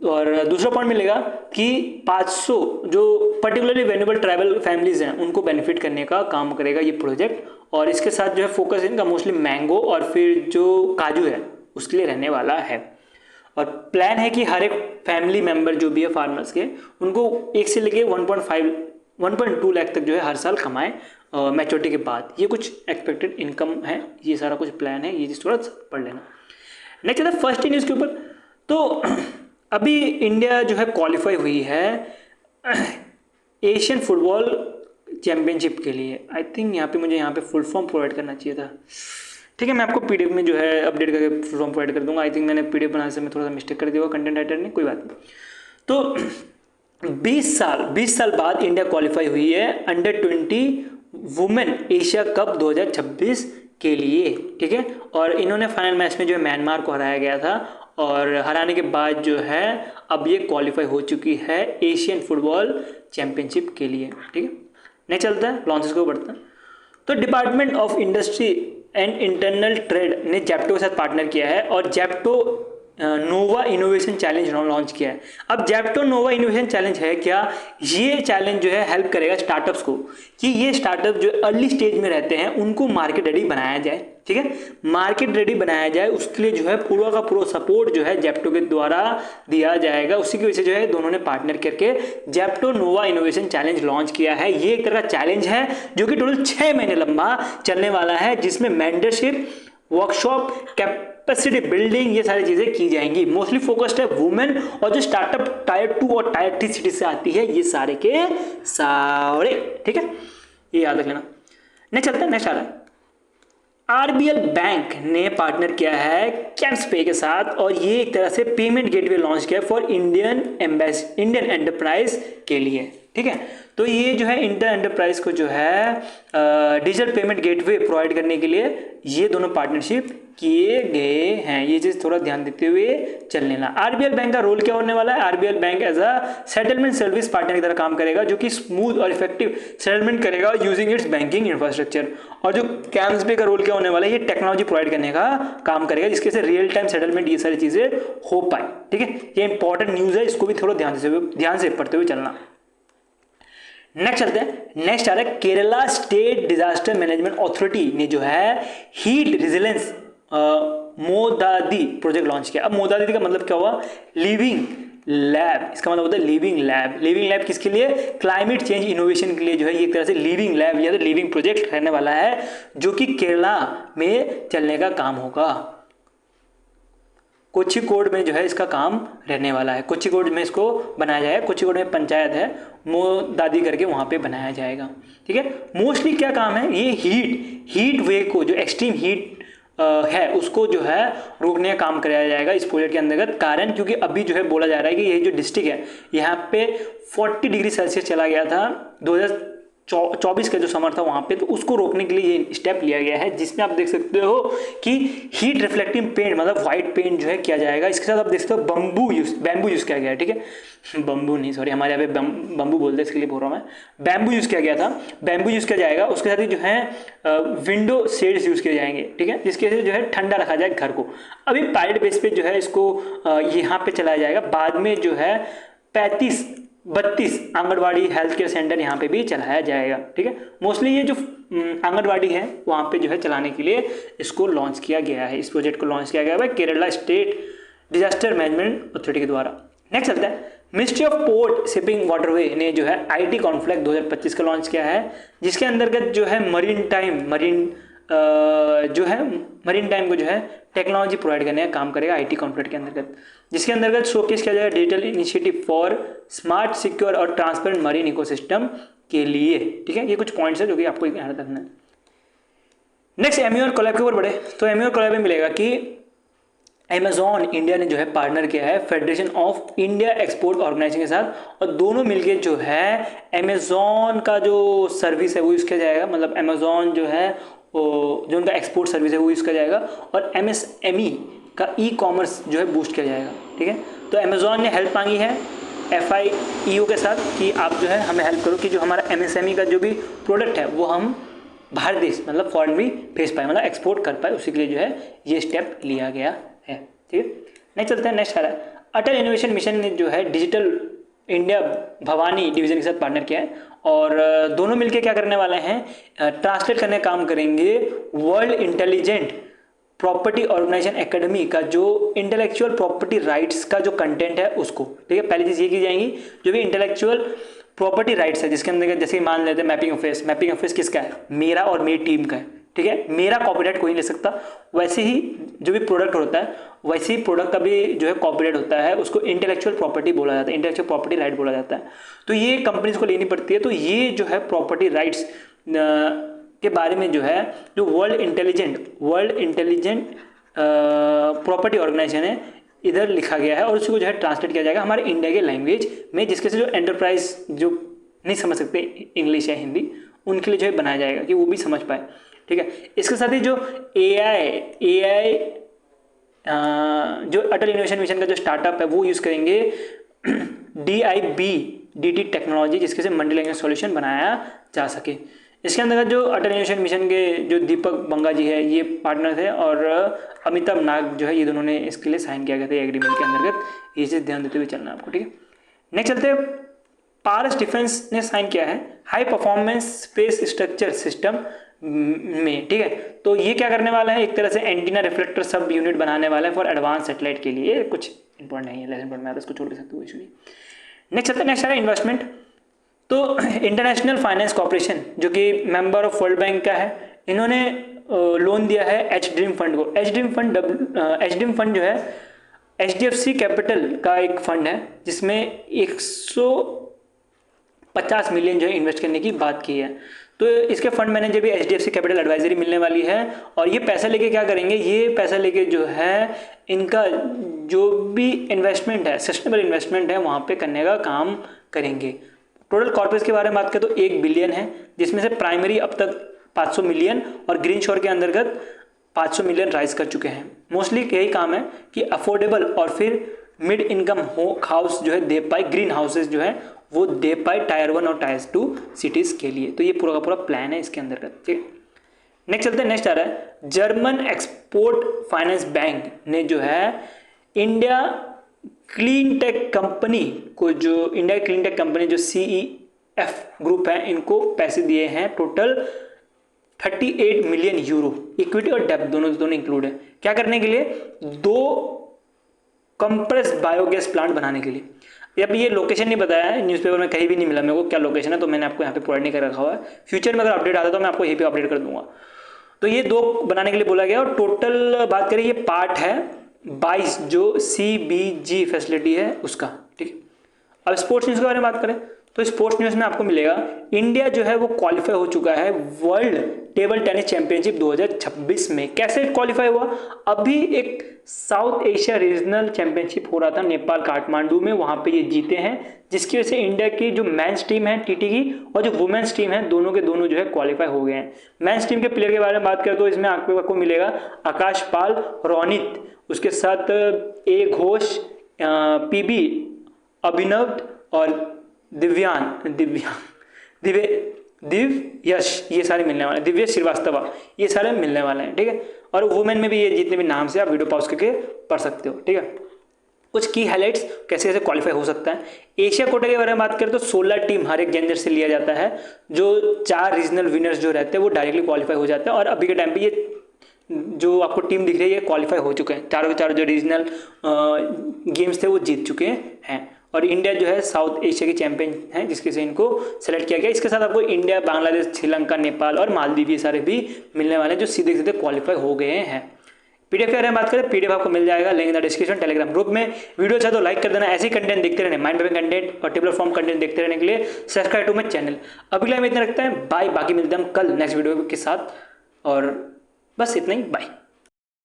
A: और दूसरा पॉइंट मिलेगा कि 500 जो पर्टिकुलरली वेनेबल ट्राइबल फैमिलीज हैं उनको बेनिफिट करने का काम करेगा ये प्रोजेक्ट। और इसके साथ जो है फोकस इनका मोस्टली मैंगो और फिर जो काजू है उसके लिए रहने वाला है। और प्लान है कि हर एक फैमिली मेंबर जो भी है फार्मर्स के, उनको 1 से लेके 1.2 लाख तक जो है हर साल कमाए मैच्योरिटी के बाद। ये कुछ एक्सपेक्टेड इनकम है, ये सारा कुछ प्लान है, ये चीज़ थोड़ा पढ़ लेना। नेक्स्ट है फर्स्ट न्यूज़ के ऊपर। तो अभी इंडिया जो है क्वालिफाई हुई है एशियन फुटबॉल चैंपियनशिप के लिए। आई थिंक मुझे यहाँ पे फुल फॉर्म प्रोवाइड करना चाहिए था। ठीक है, मैं आपको PDF में जो है अपडेट करके फुल फॉर्म प्रोवाइड कर दूंगा। आई थिंक मैंने PDF बनाने से मैं थोड़ा सा मिस्टेक कर दिया होगा कंटेंट राइटर ने, कोई बात नहीं। तो 20 साल बाद इंडिया क्वालिफाई हुई है अंडर 20 वुमेन एशिया कप 2026 के लिए। ठीक है, और इन्होंने फाइनल मैच में जो है म्यांमार को हराया गया था, और हराने के बाद जो है अब ये क्वालिफाई हो चुकी है एशियन फुटबॉल चैंपियनशिप के लिए। ठीक है, नहीं चलता है लॉन्चेस को बढ़ता है। तो department of industry and internal trade ने जेप्टो के साथ पार्टनर किया है और जेप्टो नोवा इनोवेशन चैलेंज लॉन्च किया है। अब जेप्टो नोवा इनोवेशन चैलेंज है क्या? ये चैलेंज जो है हेल्प करेगा स्टार्टअप्स को कि ये स्टार्टअप जो अर्ली स्टेज में रहते हैं उनको मार्केट रेडी बनाया जाए। ठीक है, मार्केट रेडी बनाया जाए, उसके लिए जो है पूरा का पूरा सपोर्ट जो है जेप्टो के द्वारा दिया जाएगा। उसी की वजह से जो है दोनों ने पार्टनर करके जेप्टो नोवा इनोवेशन चैलेंज लॉन्च किया है। ये एक तरह का चैलेंज है जो कि टोटल 6 महीने लंबा चलने वाला है, जिसमें मेंटरशिप, वर्कशॉप, कैपेसिटी बिल्डिंग, ये सारी चीजें की जाएंगी। मोस्टली फोकस्ड है वुमेन और जो स्टार्टअप टायर 2 और टायर 3 सिटी से आती है, ये सारे के सारे। ठीक है, ये याद रख लेना। नेक्स्ट चलते हैं, नेक्स्ट आ रहा है RBL बैंक ने पार्टनर किया है कैम्स पे के साथ, और ये एक तरह से पेमेंट गेटवे लॉन्च किया फॉर इंडियन एंटरप्राइज के लिए। ठीक है, तो ये जो है इंडियन एंटरप्राइज को जो है डिजिटल पेमेंट गेटवे प्रोवाइड करने के लिए ये दोनों पार्टनरशिप किए गए हैं। ये चीज थोड़ा ध्यान देते हुए चल लेना। RBL बैंक का रोल क्या होने वाला है? RBL bank as a settlement service partner की तरह काम करेगा, जो कि स्मूथ और इफेक्टिव सेटलमेंट करेगा यूजिंग इट्स बैंकिंग इंफ्रास्ट्रक्चर। और जो कैम्स पे का रोल क्या होने वाला है? ये टेक्नोलॉजी प्रोवाइड करने का काम करेगा, जिसके से रियल टाइम सेटलमेंट ये सारी चीजें हो पाए। ठीक है, ये इंपॉर्टेंट न्यूज है, इसको भी थोड़ा ध्यान से पढ़ते हुए चलना। नेक्स्ट चलते हैं, नेक्स्ट आ रहा है Kerala state disaster management authority ने जो है हीट रेजिलेंस मोदादी प्रोजेक्ट लॉन्च किया। अब मोदादी का मतलब क्या हुआ? लिविंग लैब, इसका मतलब होता है लिविंग लैब। लिविंग लैब किसके लिए? क्लाइमेट चेंज इनोवेशन के लिए जो है ये एक तरह से लिविंग लैब या तो लिविंग प्रोजेक्ट रहने वाला है, जो कि केरला में चलने का काम होगा। कोझिकोड में जो है इसका काम रहने वाला है। कोझिकोड में इसको बनाया जाएगा। कोझिकोड में पंचायत है, मोदादी करके वहां पे बनाया जाएगा। ठीक है, मोस्टली क्या काम है? ये हीट वेव को, जो एक्सट्रीम हीट है उसको जो है रोकने का काम कराया जाएगा इस प्रोजेक्ट के अंतर्गत। कारण क्योंकि अभी जो है बोला जा रहा है कि यही जो डिस्ट्रिक्ट है यहाँ पे 40 डिग्री सेल्सियस चला गया था 2024 का जो समर था वहां पे, तो उसको रोकने के लिए ये स्टेप लिया गया है, जिसमें आप देख सकते हो कि हीट रिफ्लेक्टिंग पेंट मतलब व्हाइट पेंट जो है किया जाएगा। इसके साथ आप देख सकते हो बैम्बू यूज किया गया है, ठीक है, बम्बू नहीं सॉरी हमारे यहाँ पे बम्बू बोलते हैं इसके लिए बोल रहा हूँ मैं, बैम्बू यूज किया गया था, बैम्बू यूज किया जाएगा। उसके साथ ही जो है विंडो शेड्स यूज किए जाएंगे, ठीक है, जिसके वजह से जो है ठंडा रखा जाए घर को। अभी पायलट बेस पे जो है इसको यहाँ पे चलाया जाएगा, बाद में जो है 32 आंगनबाड़ी हेल्थ केयर सेंटर यहाँ पे भी चलाया जाएगा, ठीक है। मोस्टली ये जो आंगनबाड़ी है वहाँ पे जो है चलाने के लिए इसको लॉन्च किया गया है, इस प्रोजेक्ट को लॉन्च किया गया है Kerala state disaster management authority के द्वारा। नेक्स्ट चलता है, ministry of port shipping waterway ने जो है IT कॉन्फ्लेक्स 2025 का लॉन्च किया है, जिसके अंतर्गत जो है मरीन टाइम को जो है टेक्नोलॉजी प्रोवाइड करने का काम करेगा IT कॉन्फ्लेक्स के अंतर्गत, जिसके अंतर्गत शोकेस किया जाएगा digital initiative for smart secure और ट्रांसपेरेंट मरीन इकोसिस्टम के लिए, ठीक है। ये कुछ पॉइंट्स है जो कि आपको ध्यान रखना है। नेक्स्ट एमयूआर कोलैब के ऊपर बढ़े तो एमयूआर कोलैब में मिलेगा कि अमेजॉन इंडिया ने जो है पार्टनर किया है federation of India export organisation के साथ, और दोनों मिलके जो है अमेजॉन का जो सर्विस है वो यूज़ किया जाएगा, मतलब अमेजॉन जो है जो उनका एक्सपोर्ट सर्विस है वो यूज़ किया जाएगा, और MSME का कॉमर्स जो है बूस्ट किया जाएगा, ठीक है। तो अमेजॉन ने हेल्प मांगी है FIEO के साथ कि आप जो है हमें हेल्प करो कि जो हमारा MSME का जो भी प्रोडक्ट है वो हम बाहर देश मतलब फॉरेन भी भेज पाए, मतलब एक्सपोर्ट कर पाए, उसी के लिए जो है ये स्टेप लिया गया है, ठीक है। नेक्स्ट चलते हैं, नेक्स्ट आ रहा है अटल इनोवेशन मिशन ने जो है डिजिटल इंडिया भवानी डिवीजन के साथ पार्टनर किया है, और दोनों मिलके क्या करने वाले हैं, ट्रांसलेट करने का काम करेंगे world intelligent property organisation academy का जो इंटेलेक्चुअल प्रॉपर्टी राइट्स का जो कंटेंट है उसको, ठीक है। पहली चीज़ ये की जाएगी जो भी इंटेलेक्चुअल प्रॉपर्टी राइट्स है जिसके अंदर जैसे मान लेते हैं मैपिंग ऑफिस किसका है, मेरा और मेरी टीम का है, ठीक है, मेरा कॉपीराइट कोई नहीं ले सकता। वैसे ही जो भी प्रोडक्ट होता है वैसे ही प्रोडक्ट का भी जो है कॉपीराइट होता है, उसको इंटेलेक्चुअल प्रॉपर्टी बोला जाता है, इंटेलेक्चुअल प्रॉपर्टी राइट बोला जाता है। तो ये कंपनीज को लेनी पड़ती है। तो ये जो है प्रॉपर्टी राइट्स के बारे में जो है जो वर्ल्ड इंटेलिजेंट प्रॉपर्टी ऑर्गेनाइजेशन है इधर लिखा गया है, और उसको जो है ट्रांसलेट किया जाएगा हमारे इंडिया के लैंग्वेज में, जिसके से जो एंटरप्राइज जो नहीं समझ सकते इंग्लिश या हिंदी उनके लिए जो है बनाया जाएगा कि वो भी समझ पाए, ठीक है। इसके साथ ही जो AI जो अटल इनोवेशन मिशन का जो स्टार्टअप है वो यूज़ करेंगे DIBDT टेक्नोलॉजी, जिसके से मल्टी लैंग्वेज सॉल्यूशन बनाया जा सके। इसके अंतर्गत जो अटल इनोवेशन मिशन के जो दीपक बंगा जी है ये पार्टनर थे, और अमिताभ नाग जो है ये दोनों ने इसके लिए साइन किया गया था एग्रीमेंट के अंतर्गत, ये चीज़ ध्यान देते हुए चलना आपको, ठीक है। नेक्स्ट चलते हैं, पारस डिफेंस ने साइन किया है high performance space structure system में, ठीक है। तो ये क्या करने वाला है, एक तरह से एंटीना रिफ्लेक्टर सब यूनिट बनाने वाला है फॉर एडवांस सैटेलाइट के लिए, कुछ इंपॉर्टेंट नहीं है, लेसन पॉइंट में आता है, इसको छोड़ सकते हो इशू नहीं। नेक्स्ट चलते हैं, नेक्स्ट आ रहा है इन्वेस्टमेंट। तो इंटरनेशनल फाइनेंस कॉर्पोरेशन जो कि मेंबर ऑफ वर्ल्ड बैंक का है, इन्होंने लोन दिया है एच ड्रीम फंड को। एच ड्रीम फंड जो है HDFC कैपिटल का एक फंड है जिसमें 150 मिलियन जो है इन्वेस्ट करने की बात की है। तो इसके फंड मैनेजर भी HDFC कैपिटल एडवाइजरी मिलने वाली है, और ये पैसा लेके क्या करेंगे, ये पैसा लेके जो है इनका जो भी इन्वेस्टमेंट है सस्टेनेबल इन्वेस्टमेंट है वहाँ पे करने का काम करेंगे। टोटल कॉर्पोरेट के बारे में बात करें तो 1 बिलियन है, जिसमें से प्राइमरी अब तक 500 मिलियन और ग्रीन शोर के अंतर्गत 500 मिलियन राइज कर चुके हैं। मोस्टली यही काम है कि अफोर्डेबल और फिर मिड इनकम हाउस जो है दे पाए, ग्रीन हाउसेज जो है वो दे पाए टायर 1 और टायर 2 सिटीज के लिए। तो ये पूरा का पूरा प्लान है इसके अंतर्गत, ठीक है। नेक्स्ट चलते हैं, नेक्स्ट आ रहा है जर्मन एक्सपोर्ट फाइनेंस बैंक ने जो है इंडिया क्लीन टेक कंपनी को, जो इंडिया क्लीन टेक कंपनी जो CEF ग्रुप है, इनको पैसे दिए हैं टोटल 38 मिलियन यूरो, इक्विटी और डेब्ट दोनों इंक्लूड है। क्या करने के लिए, 2 कंप्रेस बायोगैस प्लांट बनाने के लिए। अब ये लोकेशन नहीं बताया है, न्यूज़पेपर में कहीं भी नहीं मिला मेरे को क्या लोकेशन है, तो मैंने आपको यहाँ पे प्रोवाइड नहीं कर रखा हुआ है। फ्यूचर में अगर अपडेट आता है तो मैं आपको यहीं पे अपडेट कर दूंगा। तो ये 2 बनाने के लिए बोला गया, और टोटल बात करें ये पार्ट है 22 जो CBG फैसिलिटी है उसका, ठीक है। अब स्पोर्ट्स न्यूज़ के बारे में बात करें तो स्पोर्ट्स न्यूज़ में आपको मिलेगा इंडिया जो है वो क्वालिफाई हो चुका है वर्ल्ड टेबल टेनिस चैंपियनशिप 2026 में। कैसे क्वालिफाई हुआ? अभी एक साउथ एशिया रीजनल चैंपियनशिप हो रहा था नेपाल काठमांडू में, वहां पे ये जीते हैं, जिसकी वजह से इंडिया की जो मेंस टीम है टीटी की और जो वुमेन्स टीम है दोनों के दोनों जो है क्वालिफाई हो गए हैं। मेंस टीम के प्लेयर के बारे में बात करें तो इसमें आपको मिलेगा आकाश पाल, रोनित, उसके साथ ए घोष, पीबी अभिनव और दिव्य यश, ये सारे मिलने वाले हैं। दिव्य श्रीवास्तव, ये सारे मिलने वाले हैं, ठीक है। और वुमेन में भी ये जितने भी नाम से आप वीडियो पॉज करके पढ़ सकते हो, ठीक है। कुछ की हाइलाइट्स कैसे कैसे क्वालिफाई हो सकता है। एशिया कोटा के बारे में बात करें तो 16 टीम हर एक जेंडर से लिया जाता है, जो 4 रीजनल विनर्स जो रहते हैं वो डायरेक्टली क्वालिफाई हो जाते हैं। और अभी के टाइम पे ये जो आपको टीम दिख रही है क्वालिफाई हो चुके हैं, चारों के चारों जो रीजनल गेम्स थे वो जीत चुके हैं। और इंडिया जो है साउथ एशिया की चैंपियन है, जिसके से इनको सेलेक्ट किया गया। इसके साथ आपको इंडिया, बांग्लादेश, श्रीलंका, नेपाल और मालदीव ये सारे भी मिलने वाले हैं, जो सीधे सीधे क्वालिफाई हो गए हैं। पीडीएफ के बारे में बात करें, पीडीएफ आपको मिल जाएगा, link in the description. Telegram group में वीडियो चाहे तो लाइक कर देना। ऐसे कंटेंट देखते रहने, माइंड ब्लोइंग कंटेंट और टेबलर फॉर्म कंटेंट देखते रहने के लिए सब्सक्राइब टू माई चैनल। अभी के लिए इतना रखते हैं, बाय। बाकी मिलते हैं हम कल नेक्स्ट वीडियो के साथ, और बस इतना ही, बाय।